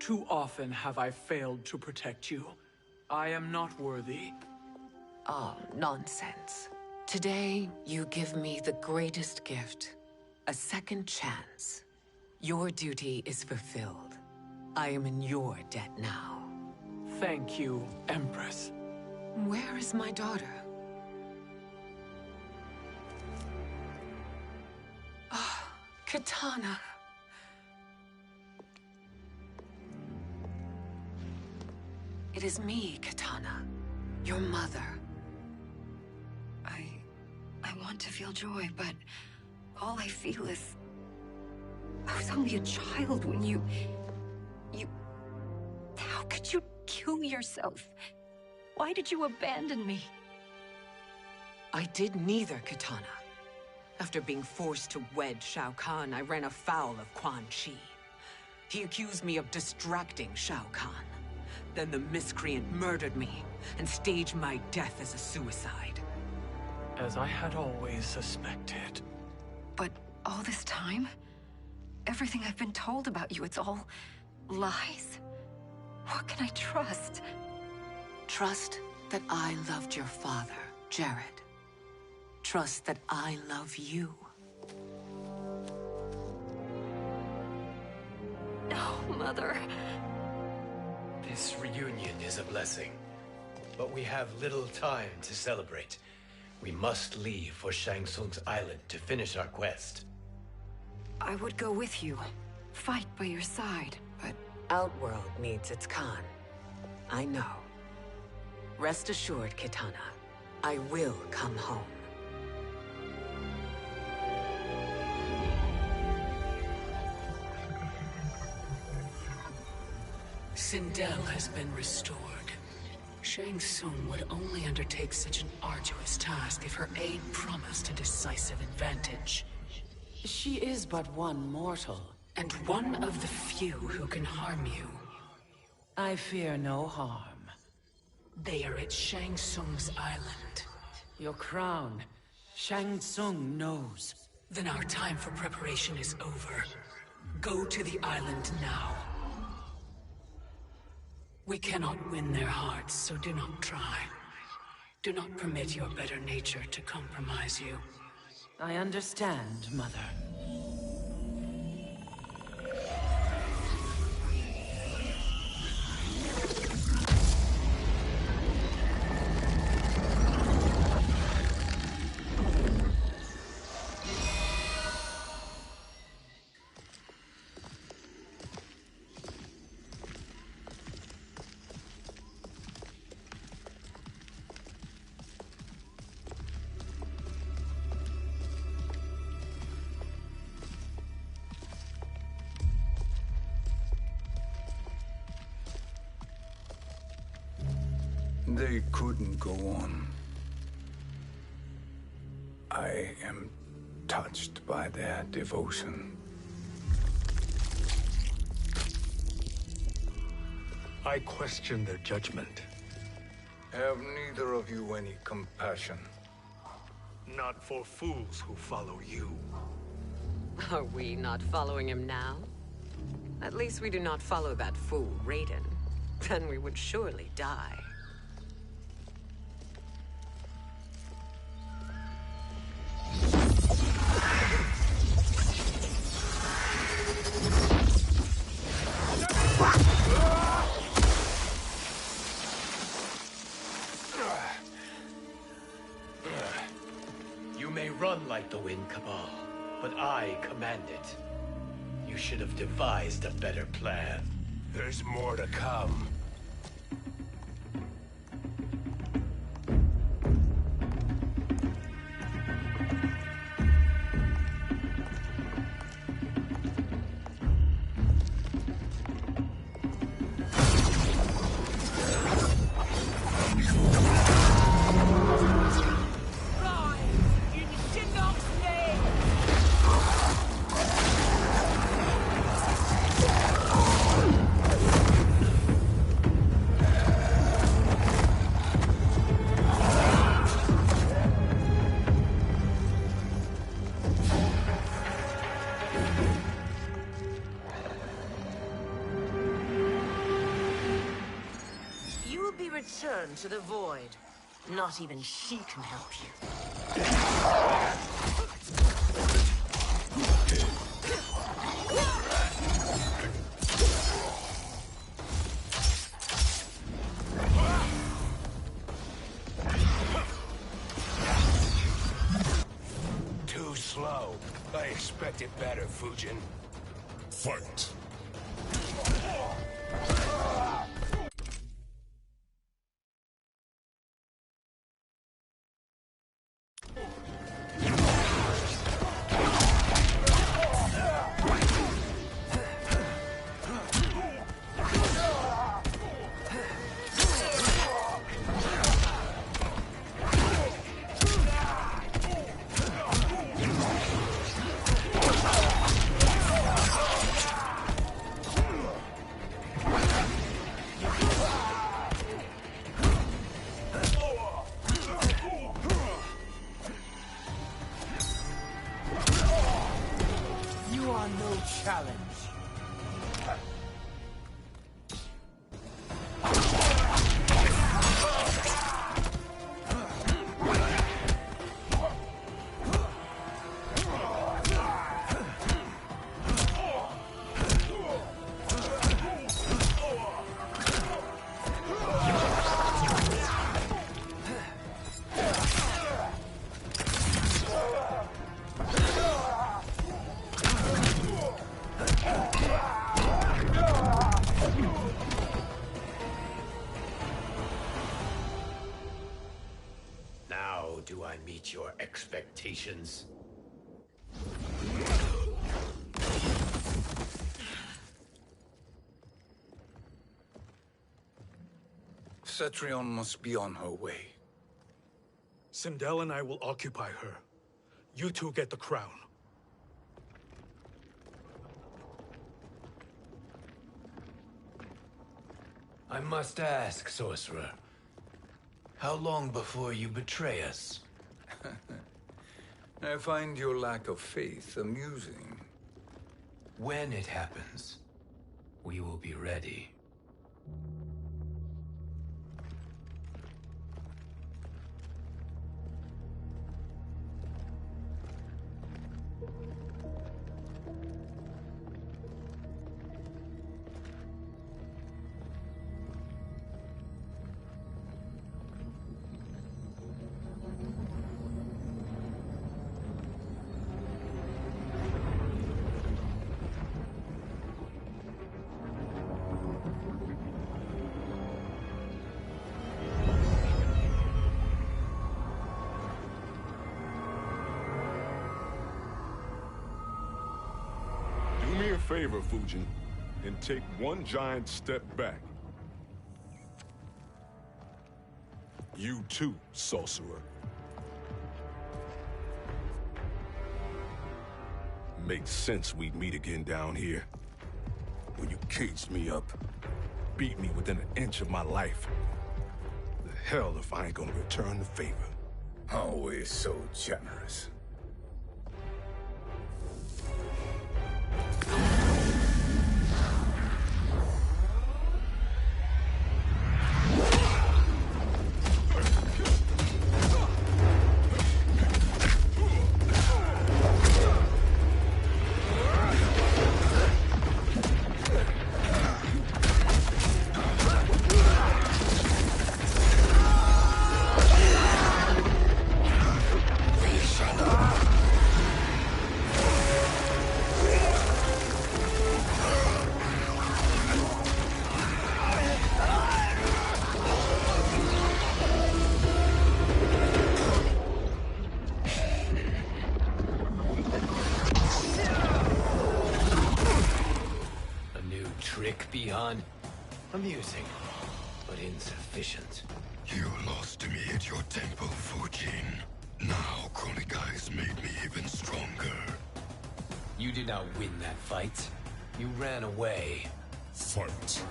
too often have I failed to protect you. I am not worthy. Oh, nonsense. Today, you give me the greatest gift. A second chance. Your duty is fulfilled. I am in your debt now. Thank you, Empress. Where is my daughter? Ah, Katana. It is me, Katana. Your mother. I want to feel joy, but all I feel is... I was only a child when you... How could you kill yourself? Why did you abandon me? I did neither, Katana. After being forced to wed Shao Kahn, I ran afoul of Quan Chi. He accused me of distracting Shao Kahn. Then the miscreant murdered me and staged my death as a suicide. As I had always suspected. But all this time? Everything I've been told about you, it's all lies? What can I trust? Trust that I loved your father, Jared. Trust that I love you. No, Mother. This reunion is a blessing, but we have little time to celebrate. We must leave for Shang Tsung's island to finish our quest. I would go with you, fight by your side, but... Outworld needs its Khan. I know. Rest assured, Kitana. I will come home. Sindel has been restored. Shang Tsung would only undertake such an arduous task if her aid promised a decisive advantage. She is but one mortal, and one of the few who can harm you. I fear no harm. They are at Shang Tsung's island. Your crown, Shang Tsung knows. Then our time for preparation is over. Go to the island now. We cannot win their hearts, so do not try. Do not permit your better nature to compromise you. I understand, Mother. They couldn't go on. I am touched by their devotion. I question their judgment. Have neither of you any compassion? Not for fools who follow you. Are we not following him now? At least we do not follow that fool, Raiden. Then we would surely die. You may run like the wind, Cabal, but I command it. You should have devised a better plan. There's more to come. return to the void. Not even she can help you. Too slow. I expected better, Fujin. Fight. You are no challenge. Now do I meet your expectations? Cetrion must be on her way. Sindel and I will occupy her. You two get the crown. I must ask, sorcerer. How long before you betray us? I find your lack of faith amusing. When it happens, we will be ready. Do me a favor, Fujin, and take one giant step back. You too, sorcerer. Makes sense we'd meet again down here. When you caged me up, beat me within an inch of my life. The hell if I ain't gonna return the favor. Always so generous. Amusing, but insufficient. You lost to me at your temple, Fujin. Now Chronic Eyes made me even stronger. You did not win that fight. You ran away. Fight.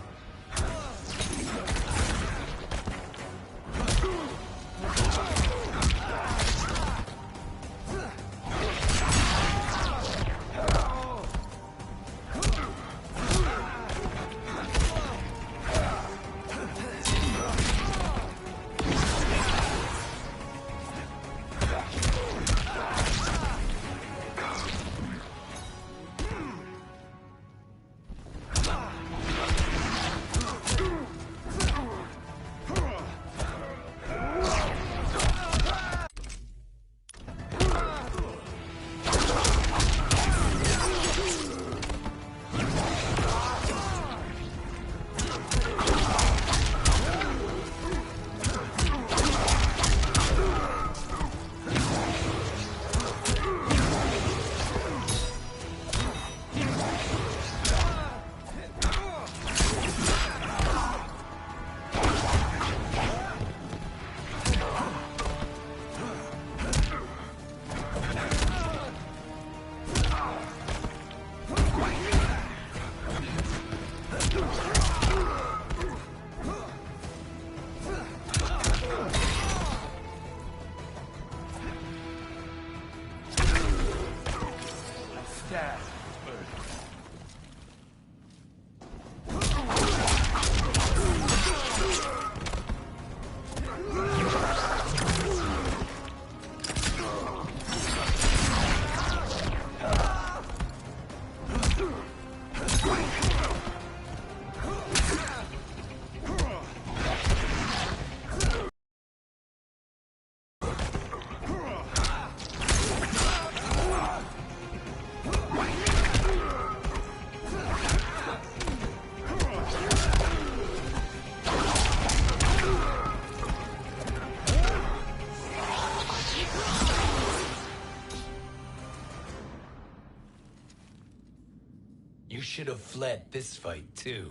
should have fled this fight, too.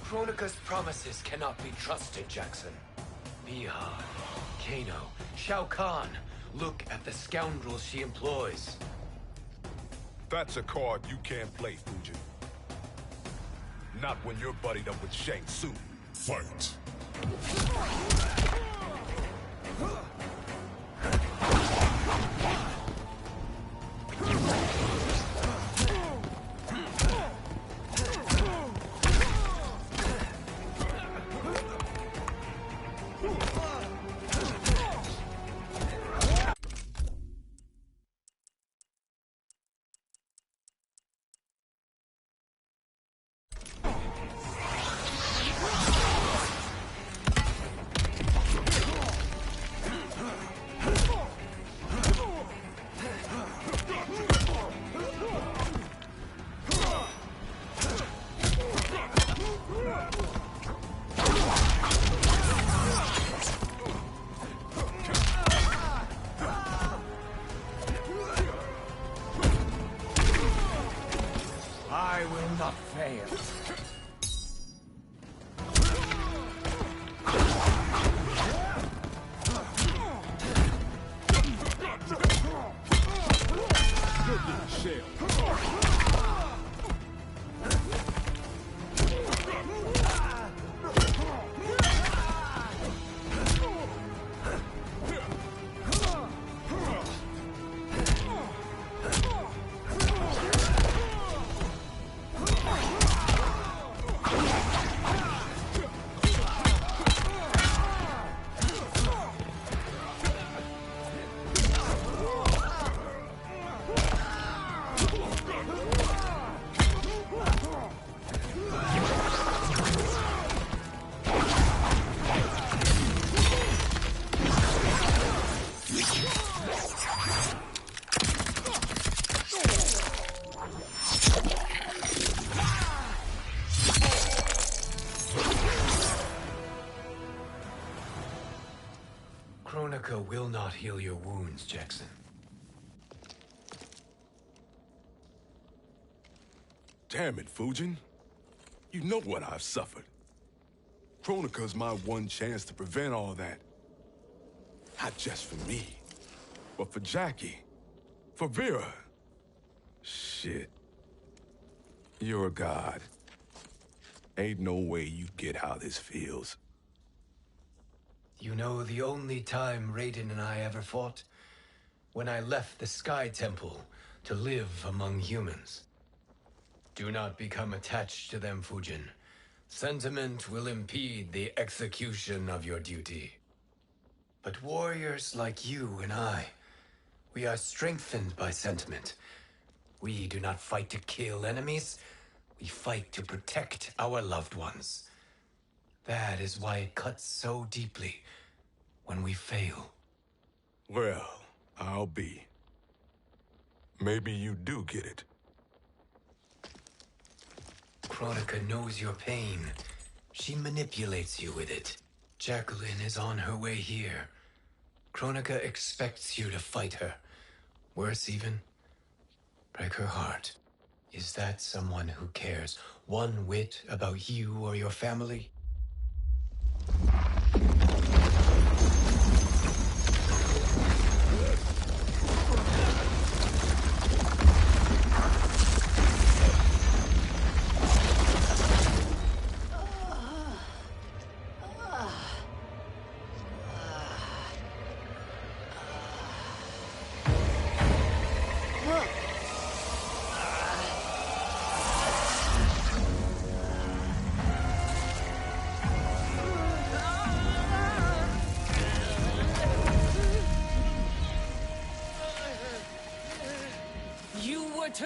Kronika's promises cannot be trusted, Jackson. Bihar, Kano, Shao Kahn. Look at the scoundrels she employs. That's a card you can't play, Fujin. Not when you're buddied up with Shang Tsung. Fight. I will not fail. Kronika will not heal your wounds, Jackson. Damn it, Fujin. You know what I've suffered. Kronika's my one chance to prevent all that. Not just for me, but for Jackie, for Vera. Shit. You're a god. Ain't no way you get how this feels. You know the only time Raiden and I ever fought? When I left the Sky Temple to live among humans. Do not become attached to them, Fujin. Sentiment will impede the execution of your duty. But warriors like you and I, we are strengthened by sentiment. We do not fight to kill enemies. We fight to protect our loved ones. That is why it cuts so deeply when we fail. Well, I'll be. Maybe you do get it. Kronika knows your pain. She manipulates you with it. Jacqueline is on her way here. Kronika expects you to fight her. Worse even, break her heart. Is that someone who cares one whit about you or your family?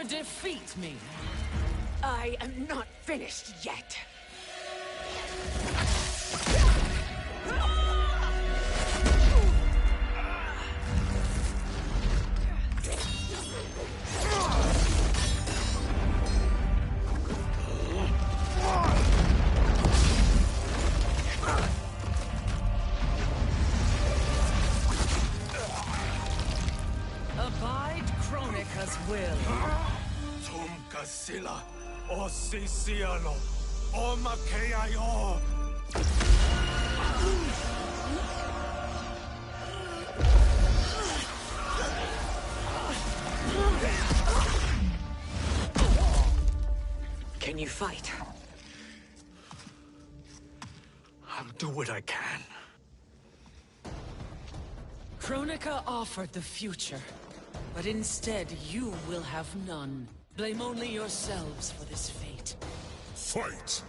to defeat me? I am not finished yet. Abide Kronika's will. Tum kasila, o sisialo, o makeayo. Can you fight? I'll do what I can. Kronika offered the future, but instead you will have none. Blame only yourselves for this fate. Fight!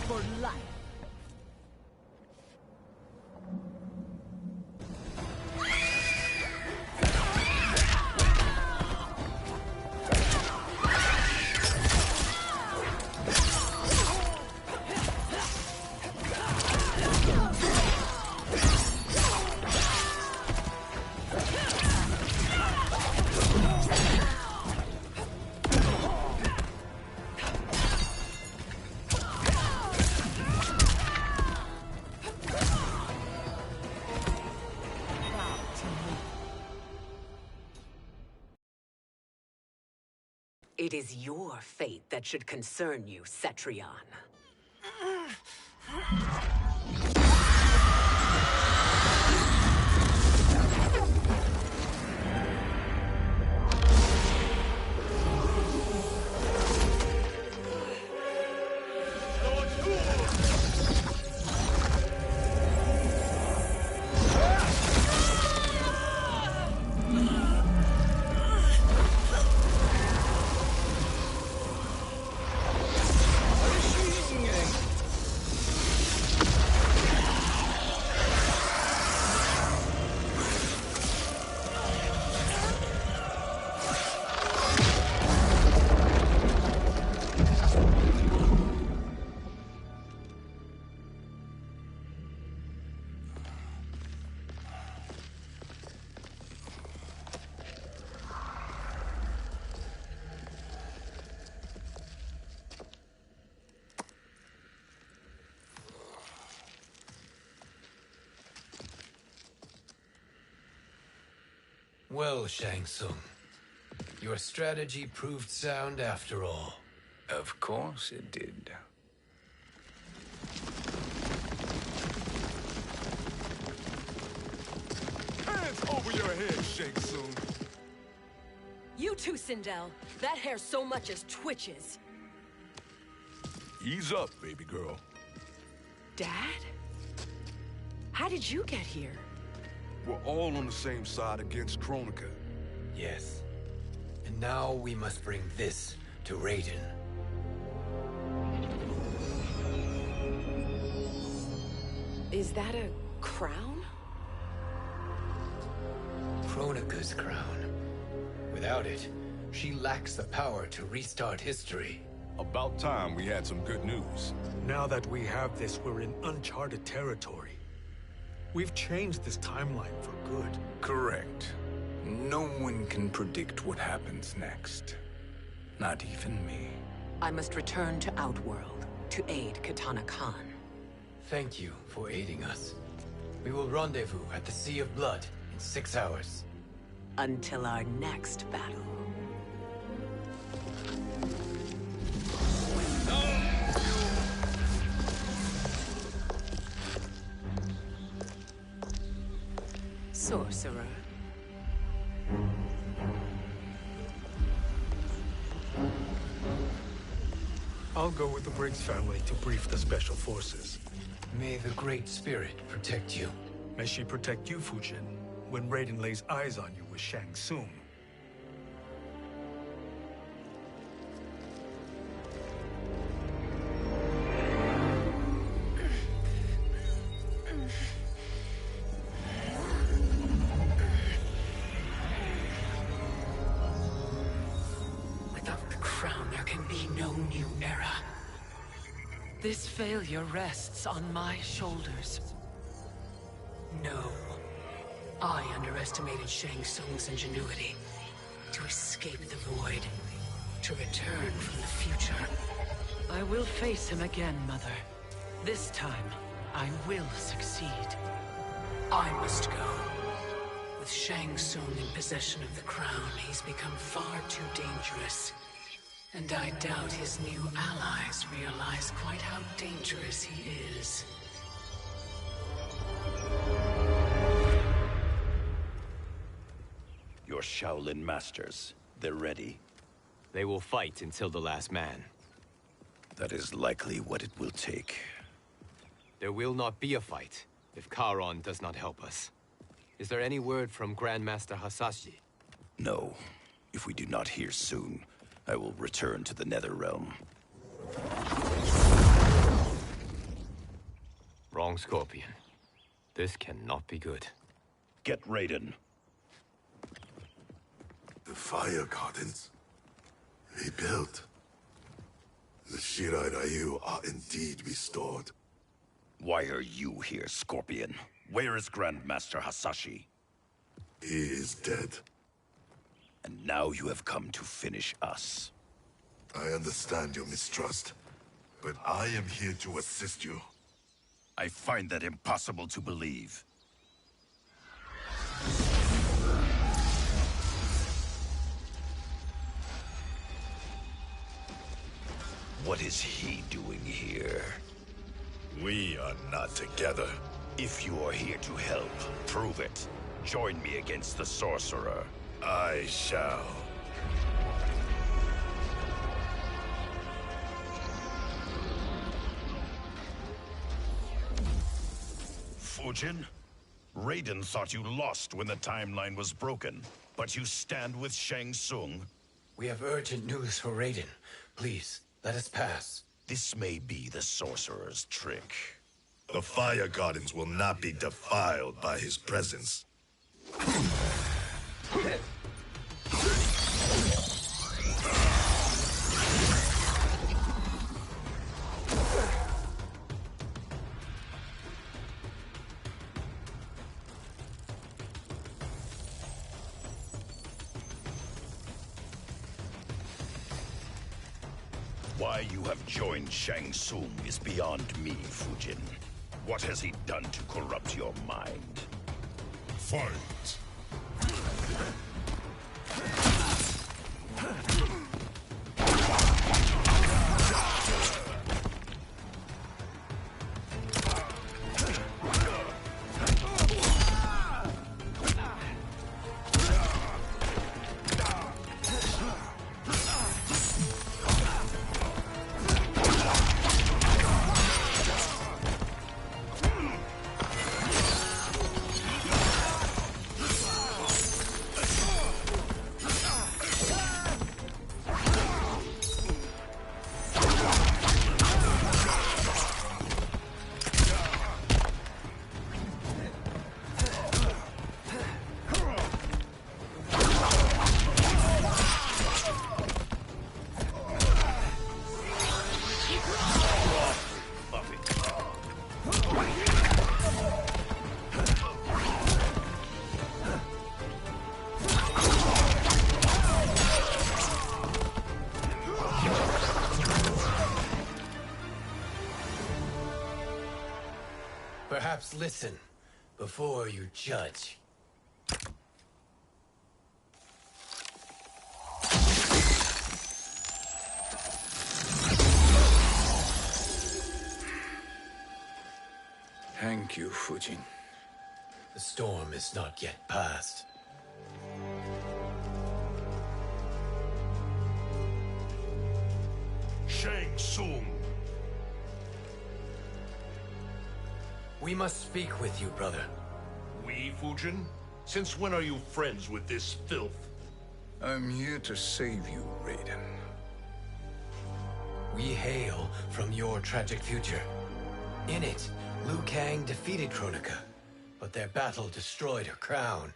For life. It is your fate that should concern you, Cetrion. Well, Shang Tsung, your strategy proved sound after all. Of course it did. Hands over your head, Shang Tsung. You too, Sindel. That hair so much as twitches. Ease up, baby girl. Dad? How did you get here? We're all on the same side against Kronika. Yes. And now we must bring this to Raiden. Is that a crown? Kronika's crown. Without it, she lacks the power to restart history. About time we had some good news. Now that we have this, we're in uncharted territory. We've changed this timeline for good. Correct. No one can predict what happens next. Not even me. I must return to Outworld to aid Katana Khan. Thank you for aiding us. We will rendezvous at the Sea of Blood in 6 hours. Until our next battle. sorcerer. I'll go with the Briggs family to brief the Special Forces. May the Great Spirit protect you. May she protect you, Fujin, when Raiden lays eyes on you with Shang Tsung. Without the crown, there can be no new era. This failure rests on my shoulders. No. I underestimated Shang Tsung's ingenuity. To escape the void. To return from the future. I will face him again, Mother. This time, I will succeed. I must go. With Shang Tsung in possession of the crown, he's become far too dangerous. And I doubt his new allies realize quite how dangerous he is. Your Shaolin masters, they're ready. They will fight until the last man. That is likely what it will take. There will not be a fight if Charon does not help us. Is there any word from Grandmaster Hasashi? No. If we do not hear soon, I will return to the Netherrealm. Wrong, Scorpion. This cannot be good. Get Raiden. The Fire Gardens. Rebuilt. The Shirai Ryu are indeed restored. Why are you here, Scorpion? Where is Grandmaster Hasashi? He is dead. And now you have come to finish us. I understand your mistrust, but I am here to assist you. I find that impossible to believe. What is he doing here? We are not together. If you are here to help, prove it. Join me against the sorcerer. I shall. Fujin? Raiden thought you lost when the timeline was broken, but you stand with Shang Tsung. We have urgent news for Raiden. Please, let us pass. This may be the sorcerer's trick. The Fire Gardens will not be defiled by his presence. Why you have joined Shang Tsung is beyond me, Fujin. What has he done to corrupt your mind? Fight! Perhaps listen before you judge. Thank you, Fujin. The storm is not yet past. Shang Tsung! We must speak with you, brother. We, Fujin? Since when are you friends with this filth? I'm here to save you, Raiden. We hail from your tragic future. In it, Liu Kang defeated Kronika, but their battle destroyed her crown.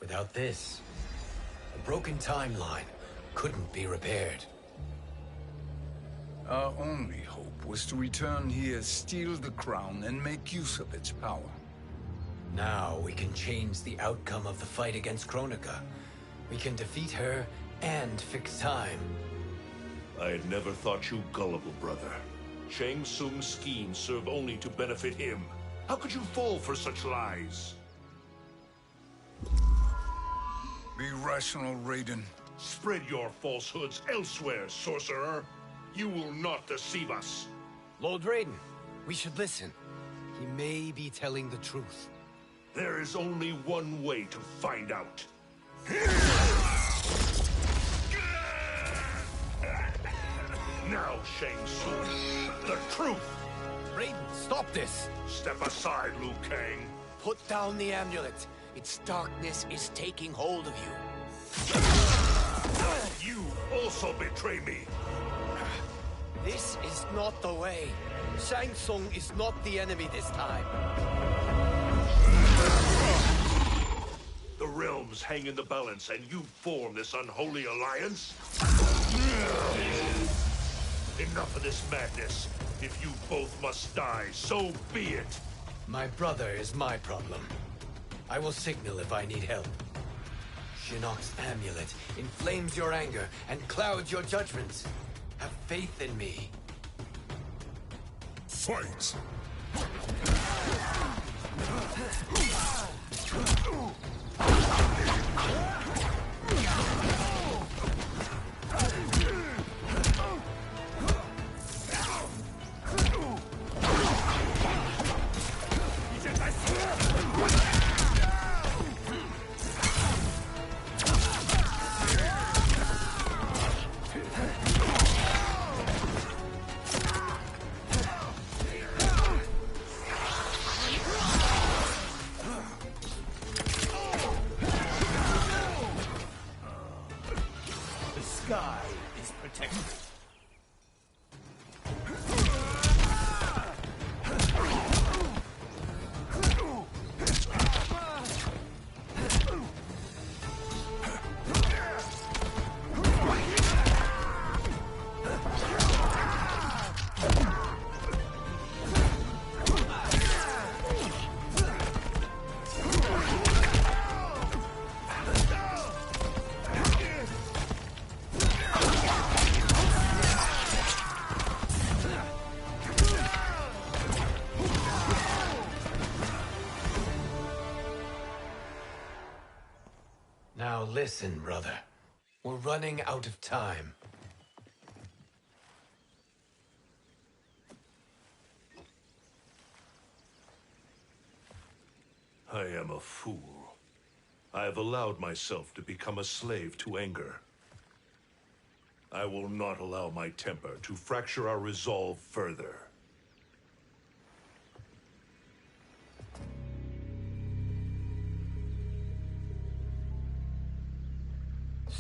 Without this, a broken timeline couldn't be repaired. Our only hope was to return here, steal the crown, and make use of its power. Now we can change the outcome of the fight against Kronika. We can defeat her and fix time. I had never thought you gullible, brother. Shang Tsung's schemes serve only to benefit him. How could you fall for such lies? Be rational, Raiden. Spread your falsehoods elsewhere, sorcerer. You will not deceive us. Lord Raiden, we should listen. He may be telling the truth. There is only one way to find out. Now, Shang Tsung, the truth! Raiden, stop this! Step aside, Liu Kang. Put down the amulet. Its darkness is taking hold of you. You also betray me. This is not the way. Shang Tsung is not the enemy this time. The realms hang in the balance, and you form this unholy alliance? Enough of this madness. If you both must die, so be it. My brother is my problem. I will signal if I need help. Shinnok's amulet inflames your anger and clouds your judgments. Have faith in me. Fight! Now listen, brother. We're running out of time. I am a fool. I have allowed myself to become a slave to anger. I will not allow my temper to fracture our resolve further.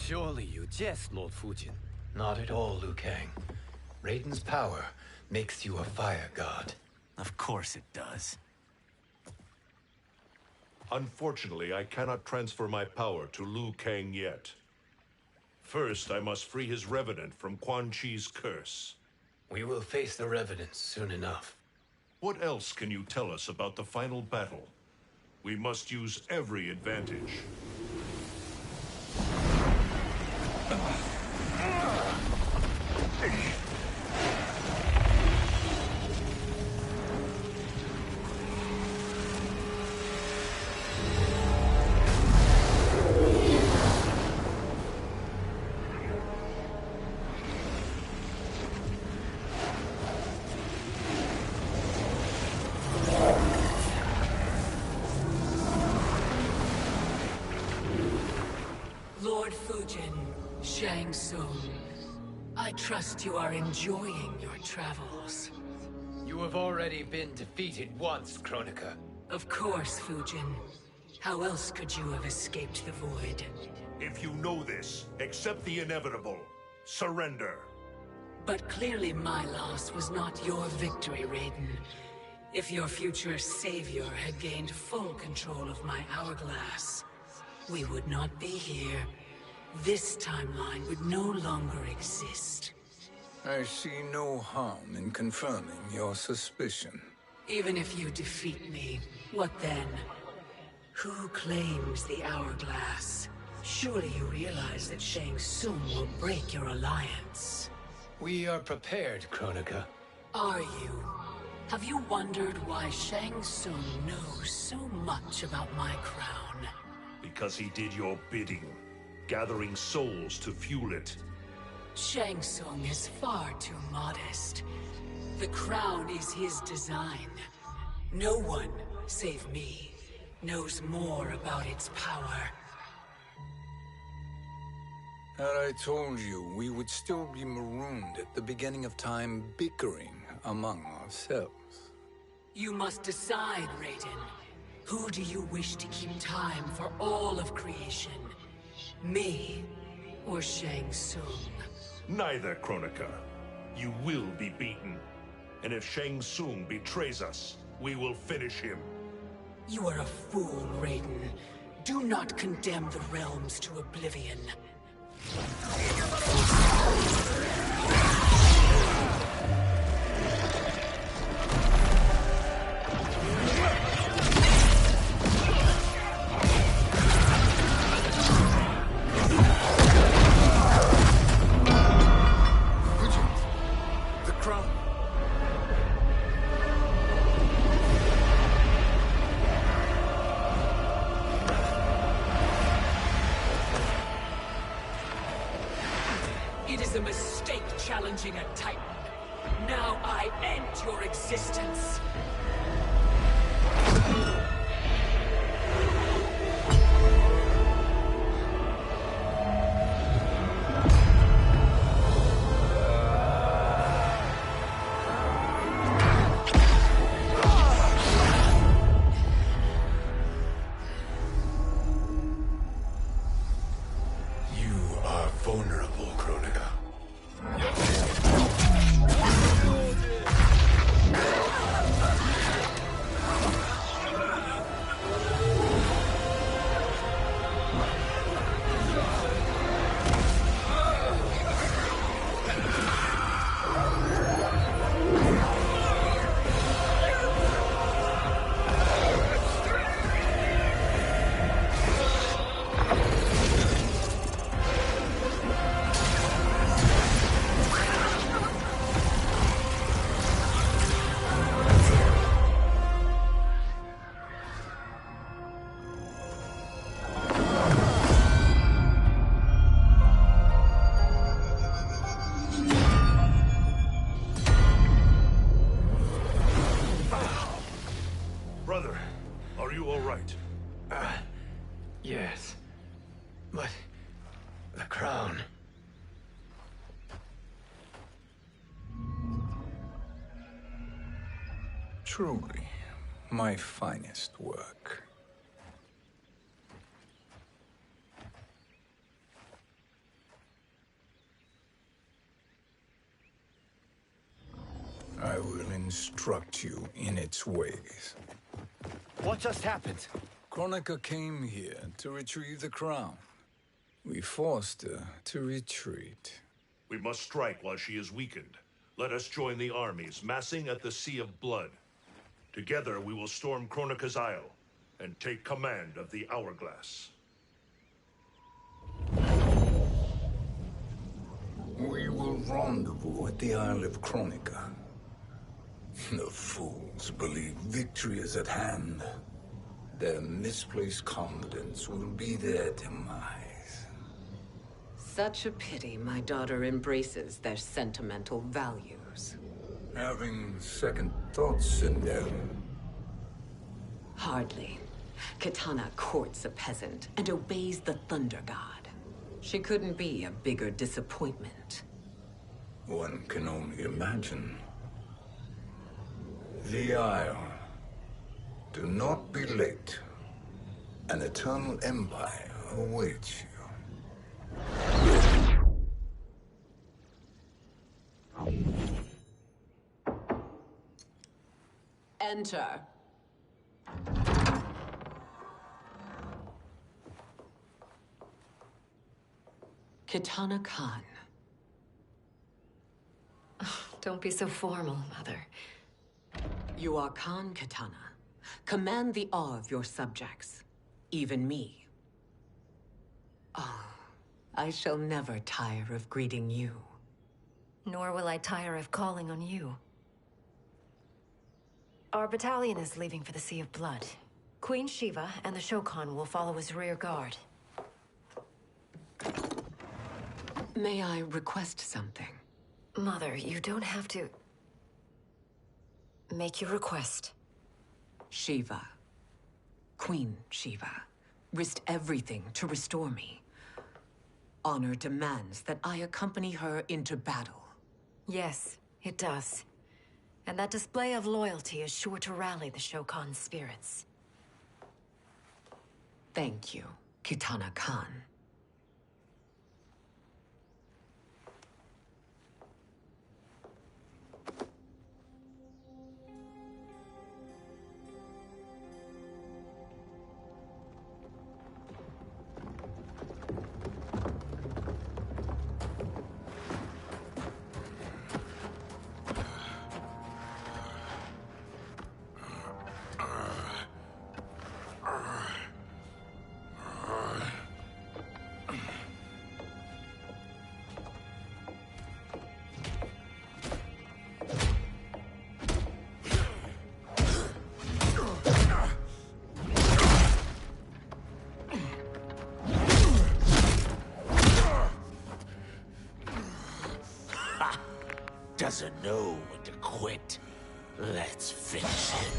Surely you jest, Lord Fujin. Not at all, Liu Kang. Raiden's power makes you a fire god. Of course it does. Unfortunately, I cannot transfer my power to Liu Kang yet. First, I must free his revenant from Quan Chi's curse. We will face the revenants soon enough. What else can you tell us about the final battle? We must use every advantage. Shang Tsung, I trust you are enjoying your travels. You have already been defeated once, Kronika. Of course, Fujin. How else could you have escaped the void? If you know this, accept the inevitable. Surrender. But clearly my loss was not your victory, Raiden. If your future savior had gained full control of my hourglass, we would not be here. This timeline would no longer exist. I see no harm in confirming your suspicion. Even if you defeat me, what then? Who claims the hourglass? Surely you realize that Shang Tsung will break your alliance. We are prepared, Kronika. Are you? Have you wondered why Shang Tsung knows so much about my crown? Because he did your bidding, gathering souls to fuel it. Shang Tsung is far too modest. The crown is his design. No one, save me, knows more about its power. Had I told you, we would still be marooned at the beginning of time, bickering among ourselves. You must decide, Raiden. Who do you wish to keep time for all of creation? Me or Shang Tsung? Neither, Kronika. You will be beaten. And if Shang Tsung betrays us, we will finish him. You are a fool, Raiden. Do not condemn the realms to oblivion. The crown. It is a mistake challenging a Titan. Now I end your existence. You are vulnerable, Kronika. Brother, are you all right? Yes. But... the crown... Truly, my finest work. I will instruct you in its ways. What just happened? Kronika came here to retrieve the crown. We forced her to retreat. We must strike while she is weakened. Let us join the armies, massing at the Sea of Blood. Together we will storm Kronika's Isle and take command of the Hourglass. We will rendezvous at the Isle of Kronika. The fools believe victory is at hand. Their misplaced confidence will be their demise. Such a pity my daughter embraces their sentimental values. Having second thoughts in them. Hardly. Kitana courts a peasant and obeys the Thunder God. She couldn't be a bigger disappointment. One can only imagine. The Isle. Do not be late. An eternal empire awaits you. Enter. Kitana Khan. Don't be so formal, Mother. You are Khan Kitana. Command the awe of your subjects. Even me. Oh, I shall never tire of greeting you. Nor will I tire of calling on you. Our battalion is leaving for the Sea of Blood. Queen Shiva and the Shokan will follow as rear guard. May I request something? Mother, you don't have to... make your request. Shiva. Queen Shiva. Risked everything to restore me. Honor demands that I accompany her into battle. Yes, it does. And that display of loyalty is sure to rally the Shokan's spirits. Thank you, Kitana Khan. Doesn't know when to quit. Let's finish him.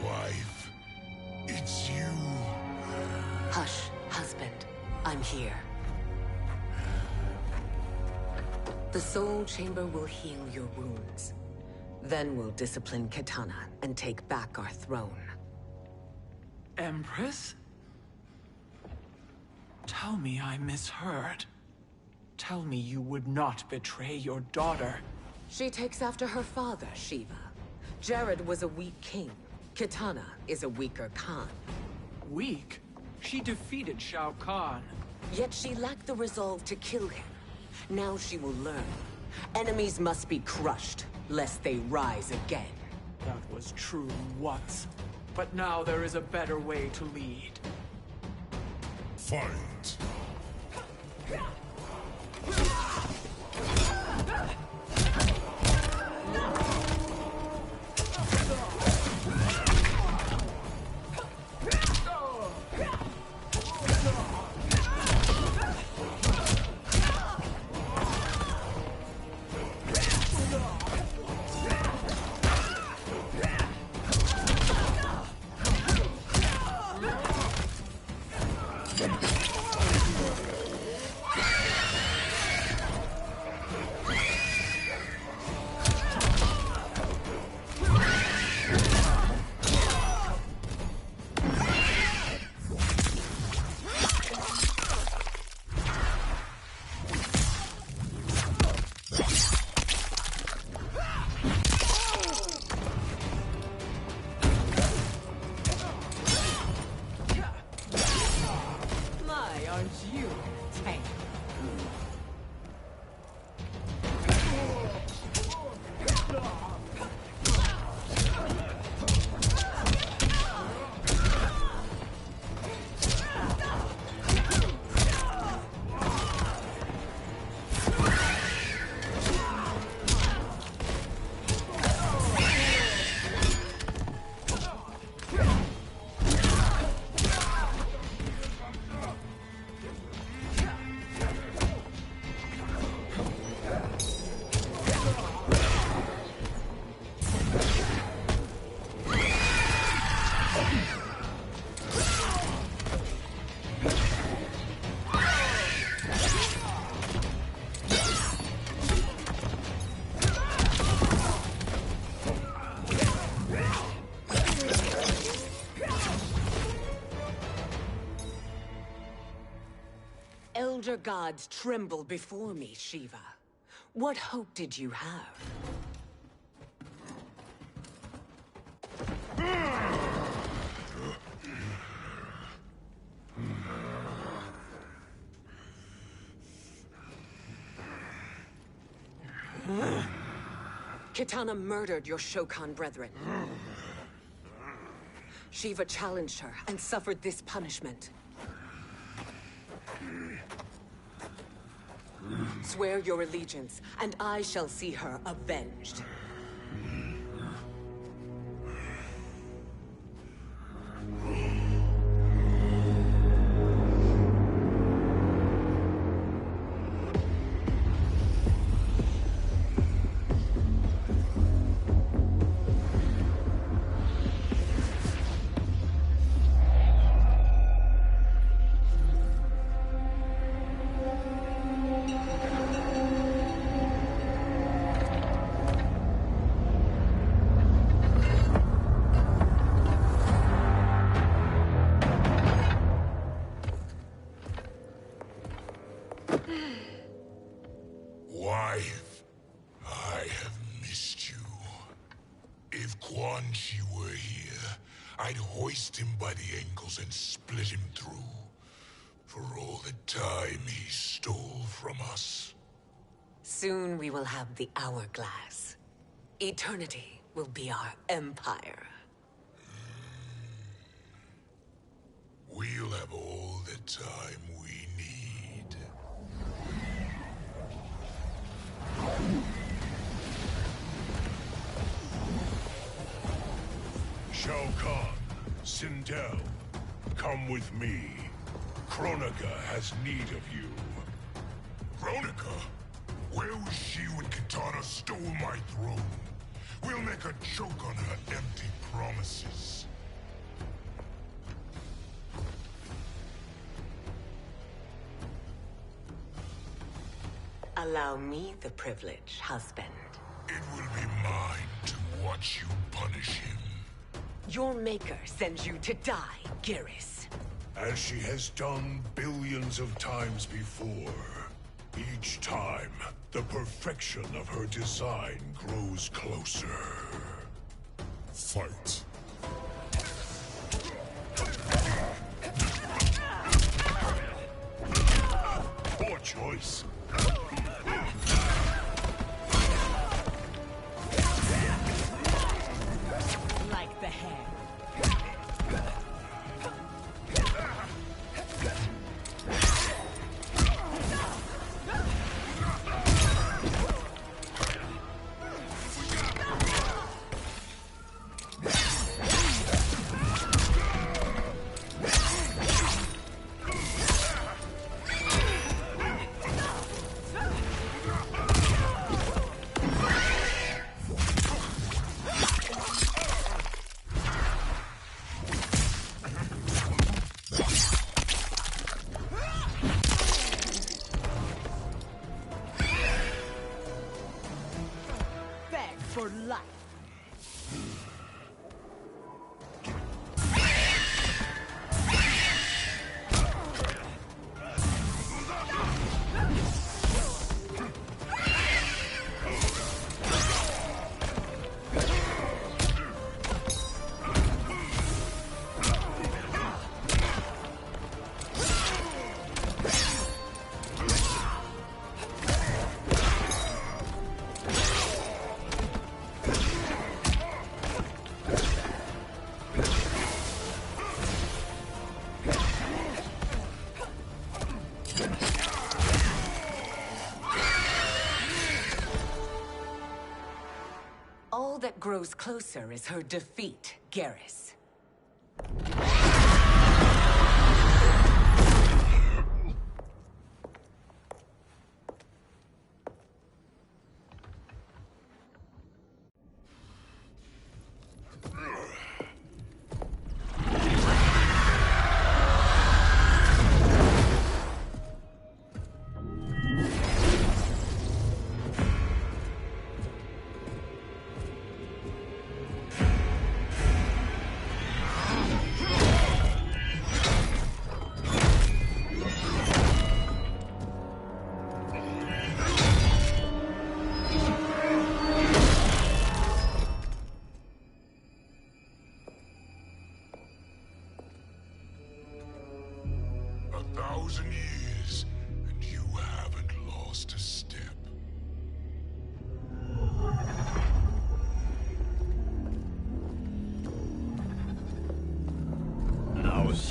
Wife, it's you. Hush, husband. I'm here. The Soul Chamber will heal your wounds. Then we'll discipline Kitana and take back our throne. Empress? Tell me I misheard. Tell me you would not betray your daughter. She takes after her father, Shiva. Jared was a weak king. Kitana is a weaker Khan. Weak? She defeated Shao Kahn. Yet she lacked the resolve to kill him. Now she will learn. Enemies must be crushed, lest they rise again. That was true once. But now there is a better way to lead. Fight. gods tremble before me, Shiva. What hope did you have? Kitana murdered your Shokan brethren. Shiva challenged her and suffered this punishment. Swear your allegiance, and I shall see her avenged. Wife, I have missed you. If Quan Chi were here, I'd hoist him by the ankles and split him through. For all the time he stole from us. Soon we will have the hourglass. Eternity will be our empire. We'll have all the time we need. Shao Kahn, Sindel, come with me. Kronika has need of you. Kronika? Where was she when Kitana stole my throne? We'll make a joke on her empty promises. Allow me the privilege, husband. It will be mine to watch you punish him. Your maker sends you to die, Geras. As she has done billions of times before. Each time, the perfection of her design grows closer. Fight. Poor choice. Like the hair. For life. All that grows closer is her defeat, Geras.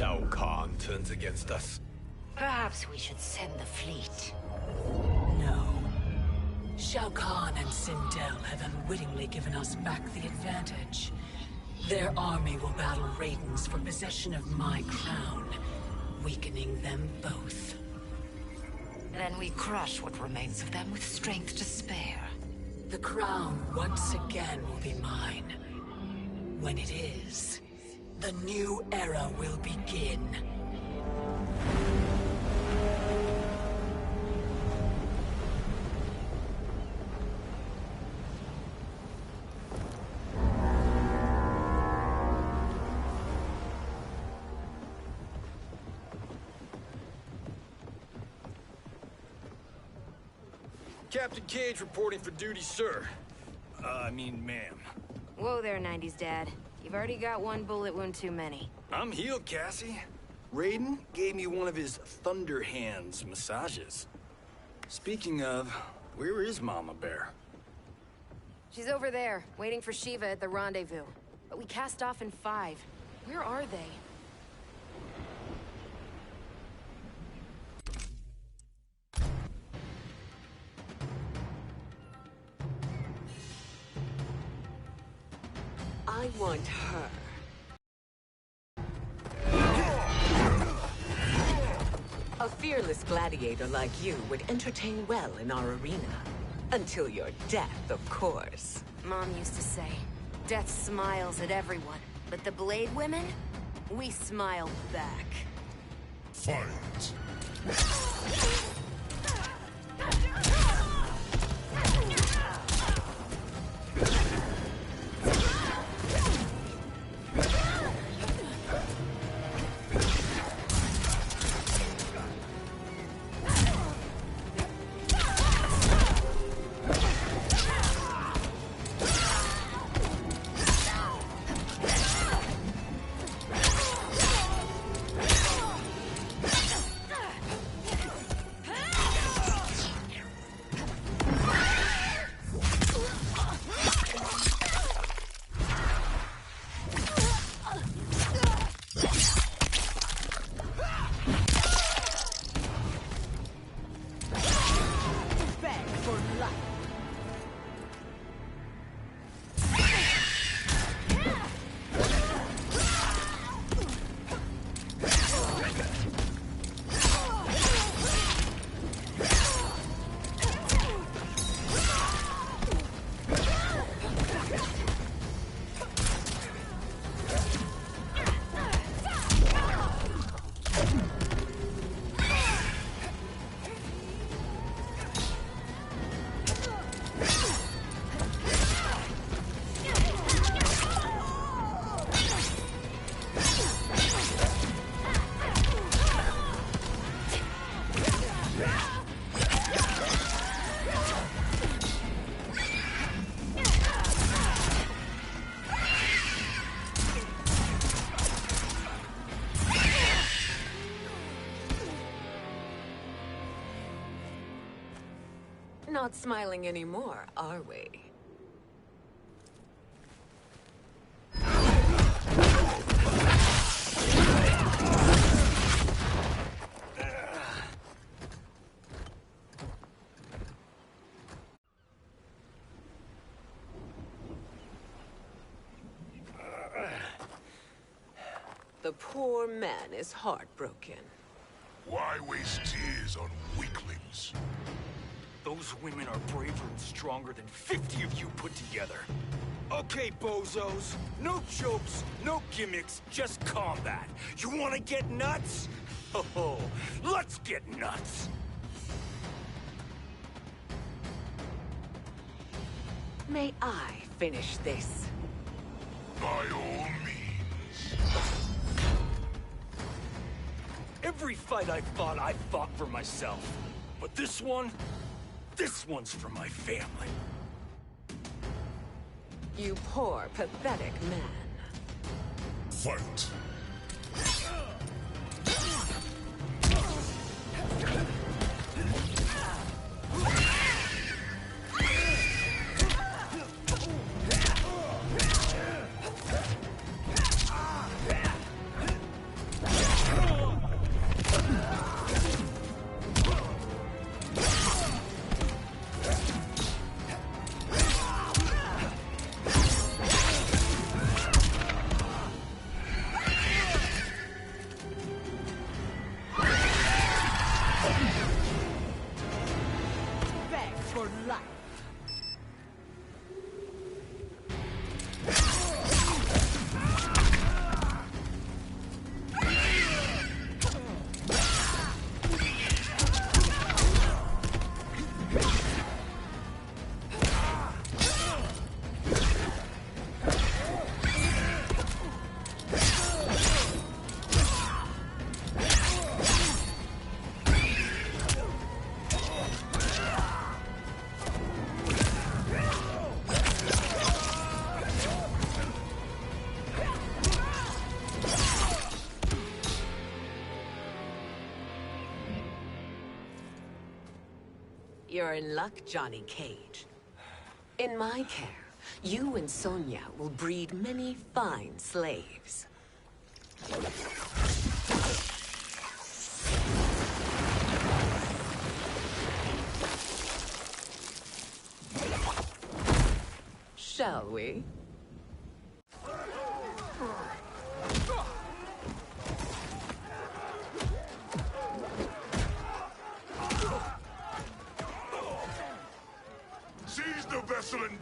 Shao Kahn turns against us. Perhaps we should send the fleet. No. Shao Kahn and Sindel have unwittingly given us back the advantage. Their army will battle Raidens for possession of my crown, weakening them both. Then we crush what remains of them with strength to spare. The crown once again will be mine. When it is, the new era will begin. Captain Cage reporting for duty, sir. Ma'am. Whoa there, 90s Dad. You've already got one bullet wound too many. I'm healed, Cassie. Raiden gave me one of his Thunder Hands massages. Speaking of, where is Mama Bear? She's over there, waiting for Shiva at the rendezvous. But we cast off in 5. Where are they? I want her. A fearless gladiator like you would entertain well in our arena. Until your death, of course. Mom used to say, death smiles at everyone, but the Blade women, we smile back. Fight! Not smiling anymore, are we? The poor man is heartbroken. Why waste tears on weaklings? Those women are braver and stronger than 50 of you put together. Okay, bozos. No jokes, no gimmicks, just combat. You wanna get nuts? Oh, let's get nuts! May I finish this? By all means. Every fight I fought for myself. But this one's for my family. You poor, pathetic man. Fight. You're in luck, Johnny Cage. In my care, you and Sonia will breed many fine slaves. Shall we? Seize the vessel and...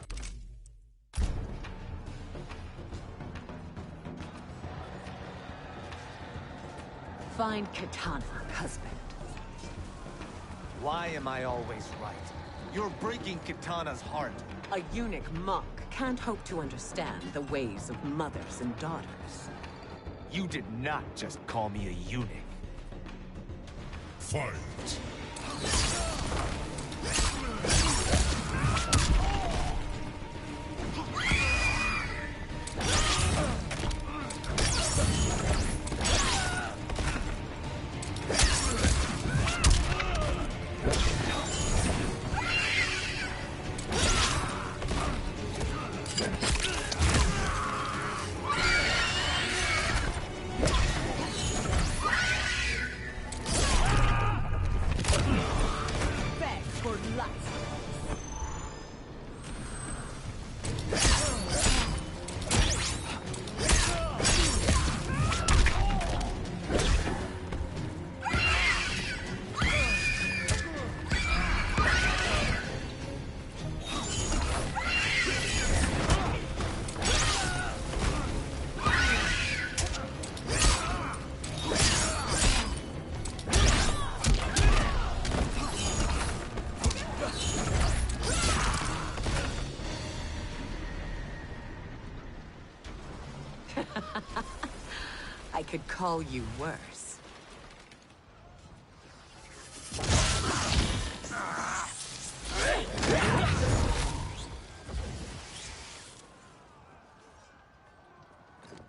Find Katana, husband. Why am I always right? You're breaking Katana's heart. A eunuch monk can't hope to understand the ways of mothers and daughters. You did not just call me a eunuch. Fight! I could call you worse.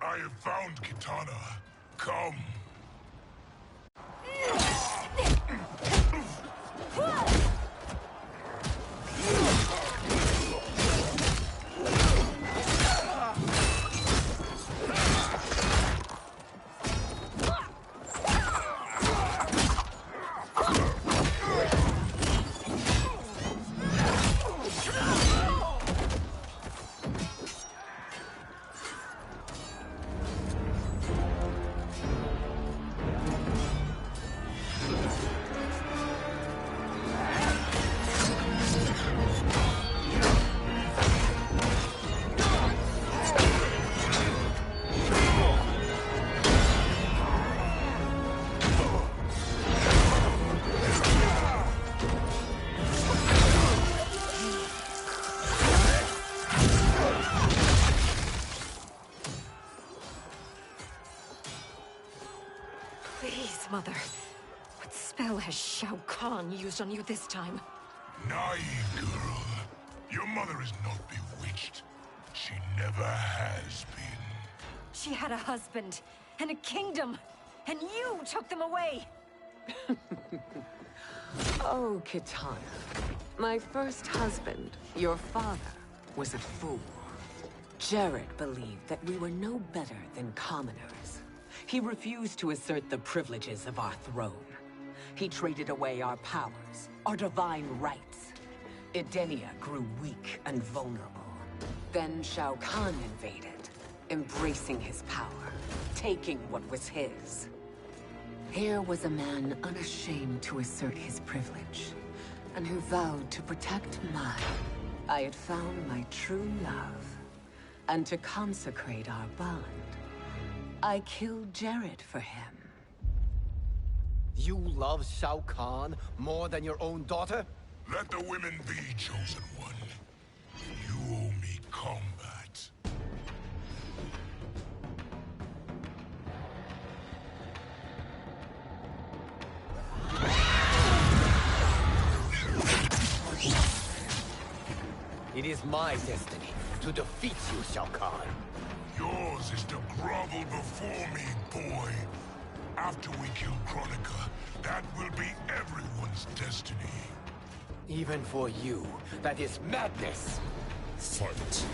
I have found Katana. Come. Please, Mother. What spell has Shao Kahn used on you this time? Naive girl. Your mother is not bewitched. She never has been. She had a husband and a kingdom, and you took them away! Oh, Katana. My first husband, your father, was a fool. Jared believed that we were no better than commoners. He refused to assert the privileges of our throne. He traded away our powers, our divine rights. Edenia grew weak and vulnerable. Then Shao Kahn invaded, embracing his power, taking what was his. Here was a man unashamed to assert his privilege, and who vowed to protect mine. I had found my true love, and to consecrate our bond, I killed Jared for him. You love Shao Kahn more than your own daughter? Let the women be, chosen one. You owe me combat. It is my destiny to defeat you, Shao Kahn. Yours is to grovel before me, boy. After we kill Kronika, that will be everyone's destiny. Even for you, that is madness! Fight.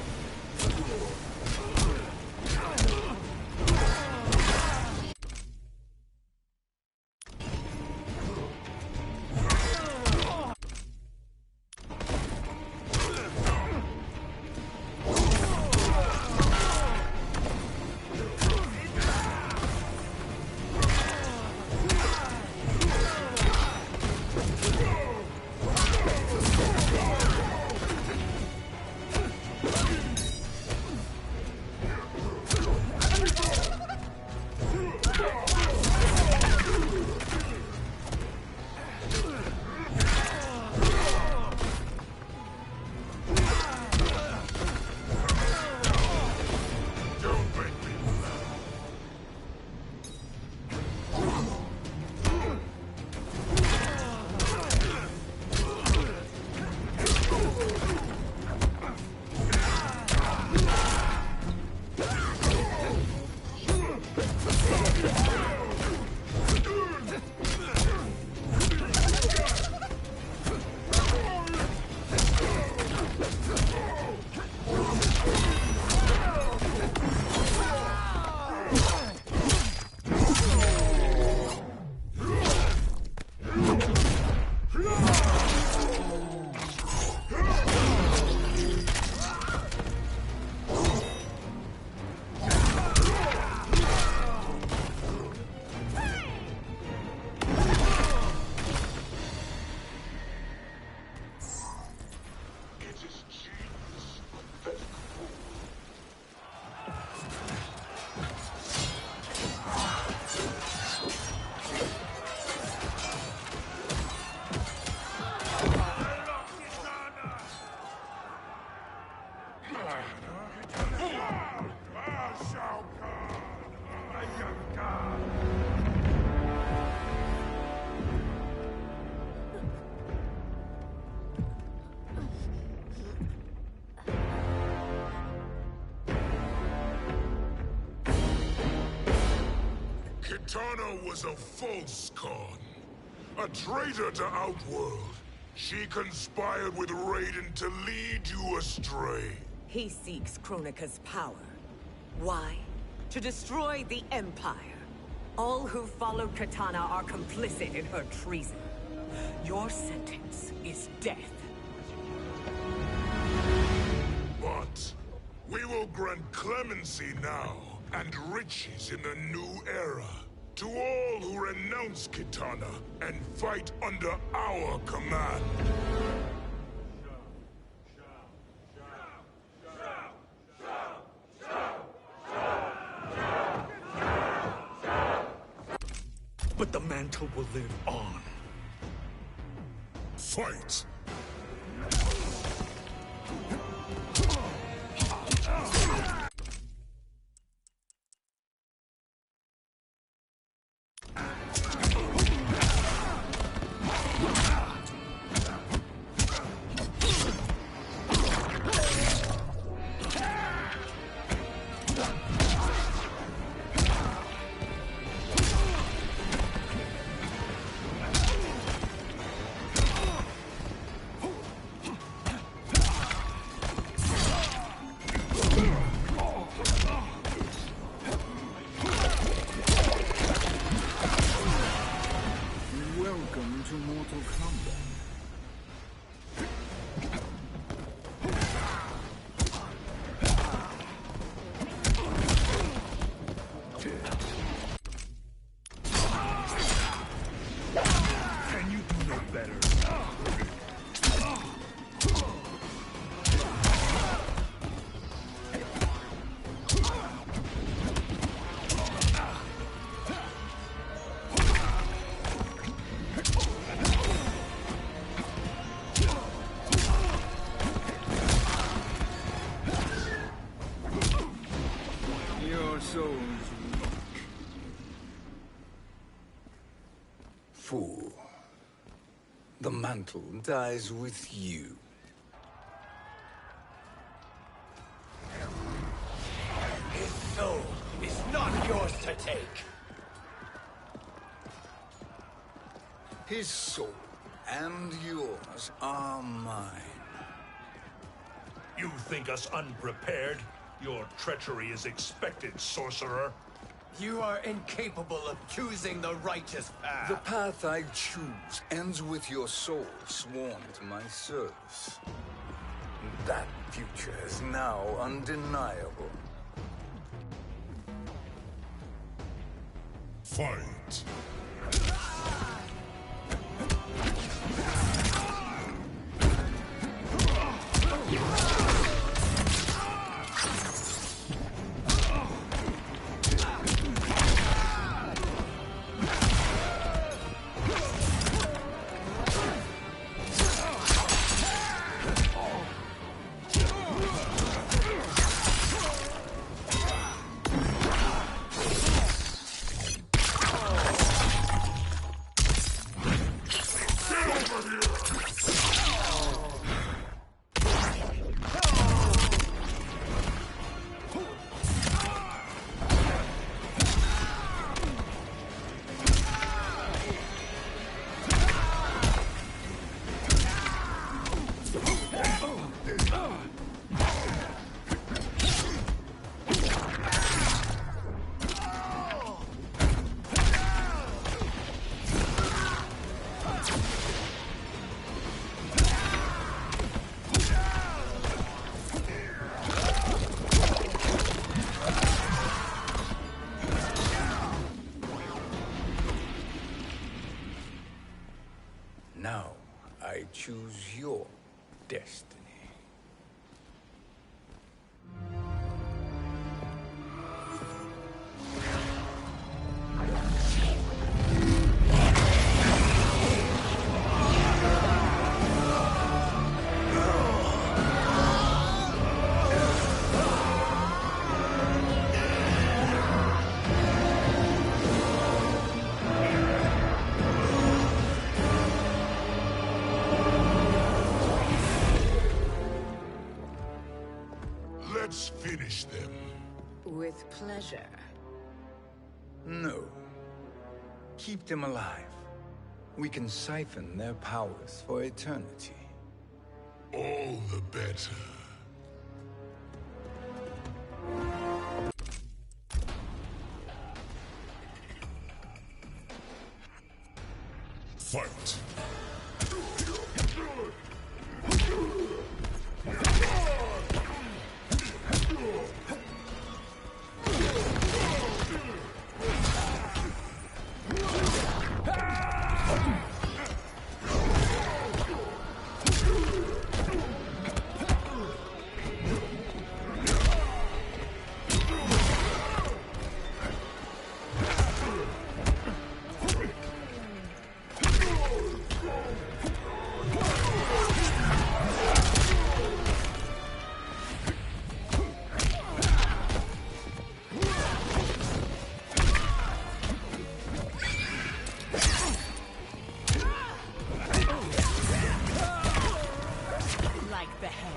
Kitana was a false con. A traitor to Outworld. She conspired with Raiden to lead you astray. He seeks Kronika's power. Why? To destroy the Empire. All who follow Kitana are complicit in her treason. Your sentence is death. But we will grant clemency now and riches in the new era to all who renounce Kitana and fight under our command. But the mantle will live on. Fight! Welcome to Mortal Kombat. Can you do no better? Your soul's weak. Fool. The mantle dies with you. His soul is not yours to take. His soul and yours are mine. You think us unprepared? Your treachery is expected, sorcerer. You are incapable of choosing the righteous path. The path I choose ends with your soul sworn to my service. That future is now undeniable. Fight! Now, I choose your destiny. Let's finish them. With pleasure. No. Keep them alive. We can siphon their powers for eternity. All the better. Fight! Like the head.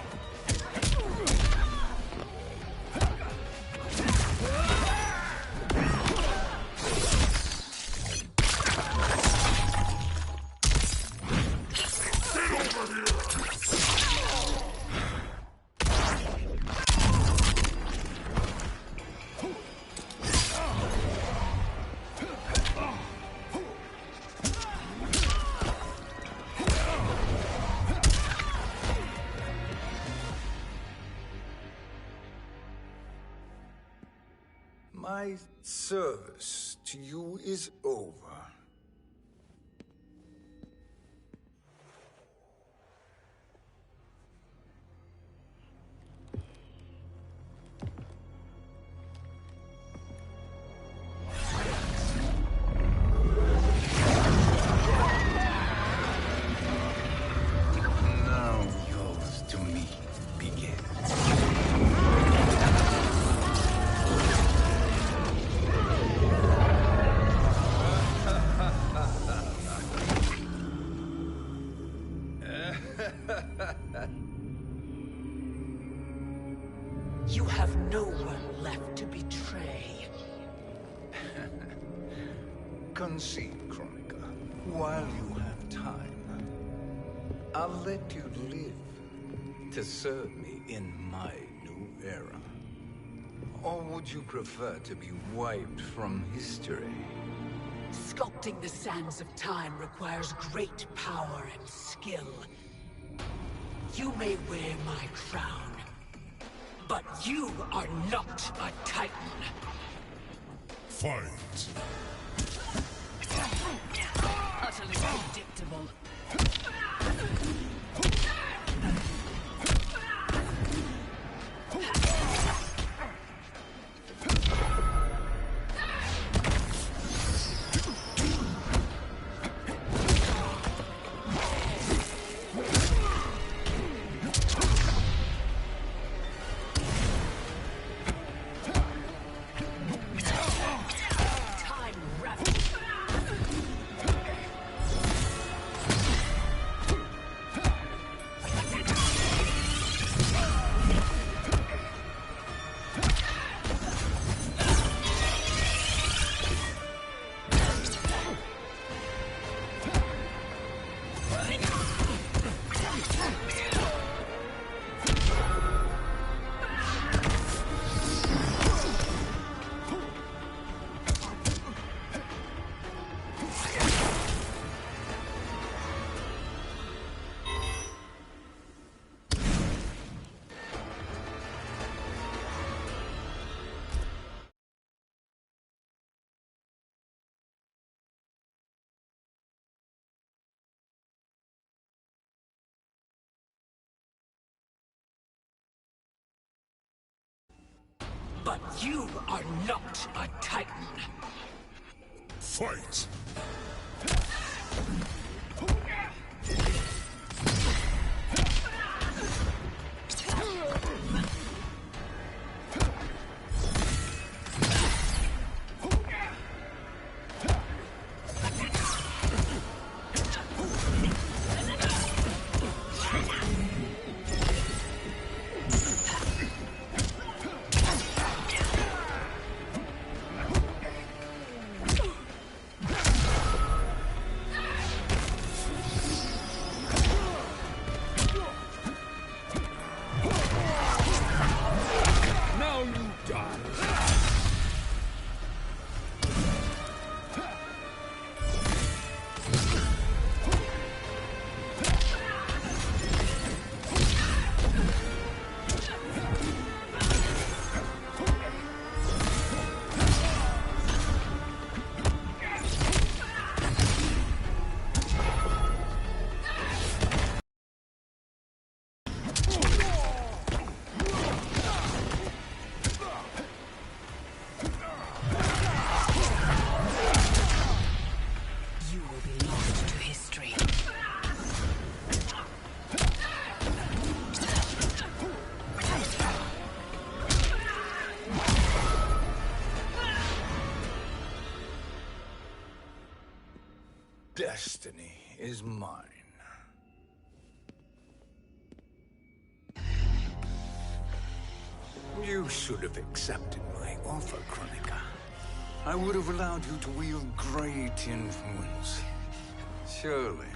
My service to you is over. Now yours to me begins. You have no one left to betray. Concede, Chronica, while you have time. I'll let you live to serve me in my new era. Or would you prefer to be wiped from history? Sculpting the sands of time requires great power and skill. You may wear my crown, but you are not a Titan. Fight! Utterly predictable. But you are not a Titan. Fight! Destiny is mine. You should have accepted my offer, Kronika. I would have allowed you to wield great influence. Surely,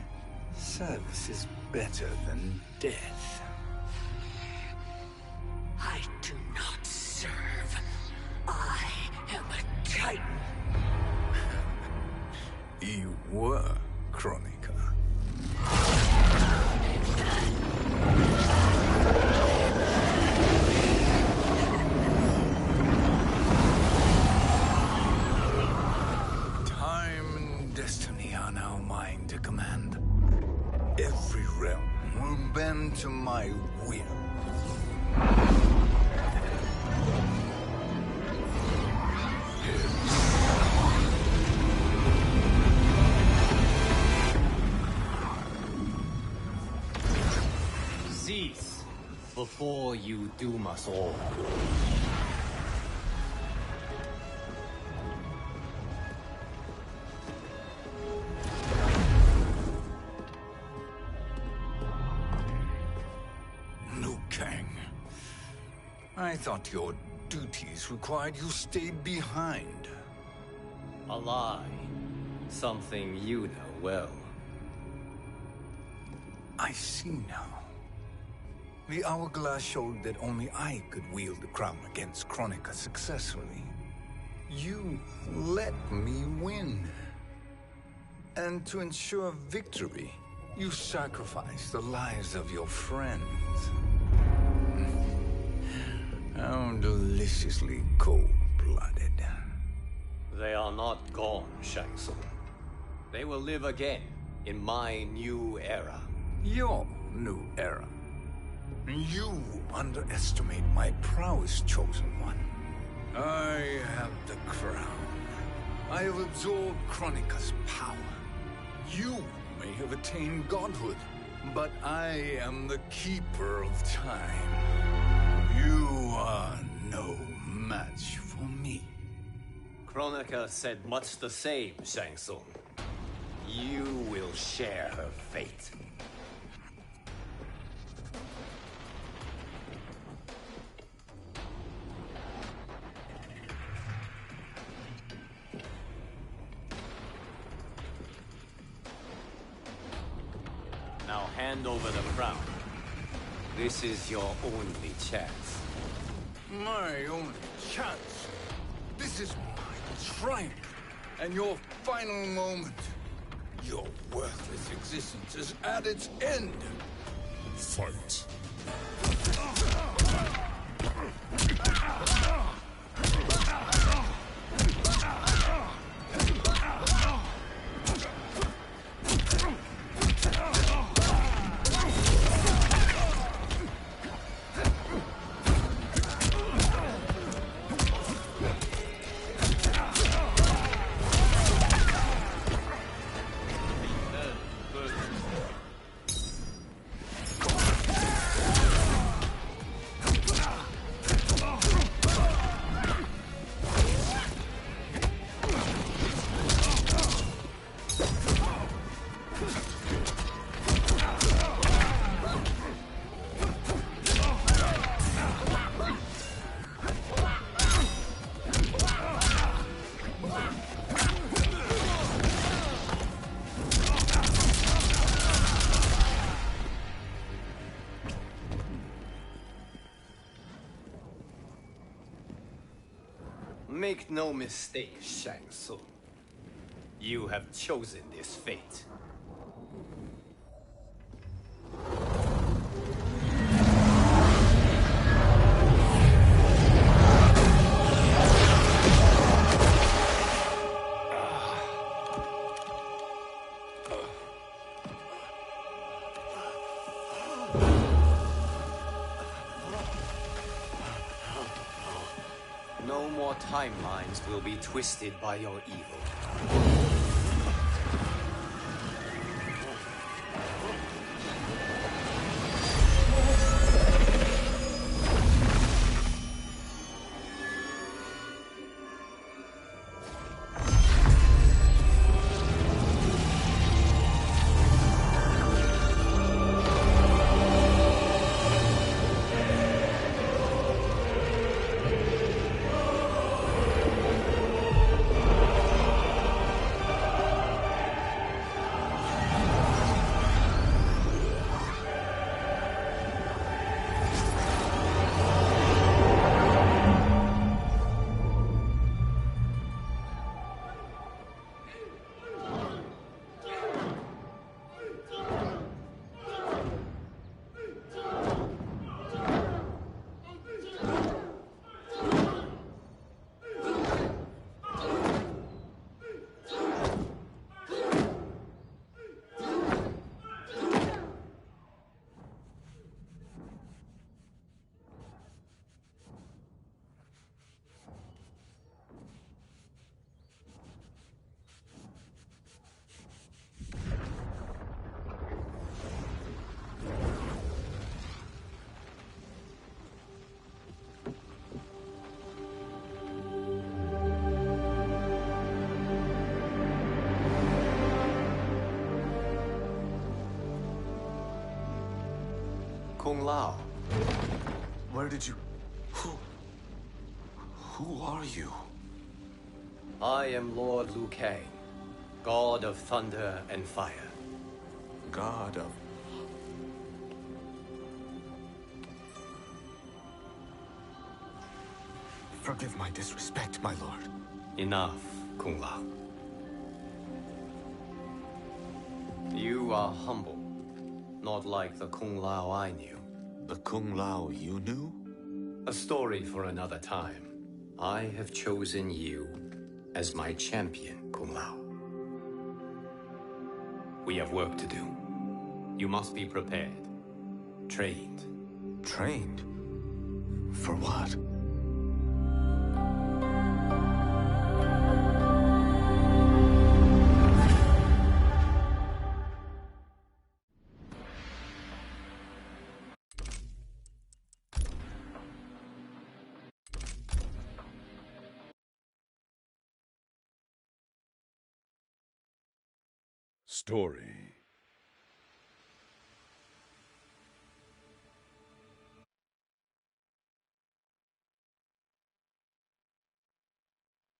service is better than death. I do not serve. I am a Titan. You were, Kronika. Time and destiny are now mine to command. Every realm will bend to my will. Cease before you doom us all. Liu Kang. I thought your duties required you stayed behind. A lie. Something you know well. I see now. The hourglass showed that only I could wield the crown against Kronika successfully. You let me win. And to ensure victory, you sacrificed the lives of your friends. How deliciously cold-blooded. They are not gone, Shang Tsung. They will live again in my new era. Your new era. You underestimate my prowess, Chosen One. I have the crown. I have absorbed Kronika's power. You may have attained godhood, but I am the keeper of time. You are no match for me. Kronika said much the same, Shang Tsung. You will share her fate. Now hand over the crown. This is your only chance. My only chance? This is my triumph, and your final moment. Your worthless existence is at its end. Fight. Make no mistake, Shang Tsung. You have chosen this fate. No more timelines will be twisted by your evil. Kung Lao. Where did you... Who are you? I am Lord Liu Kang, God of Thunder and Fire. God of Forgive my disrespect, my lord. Enough, Kung Lao. You are humble, not like the Kung Lao I knew. The Kung Lao you knew? A story for another time. I have chosen you as my champion, Kung Lao. We have work to do. You must be prepared. Trained. Trained? For what? Story.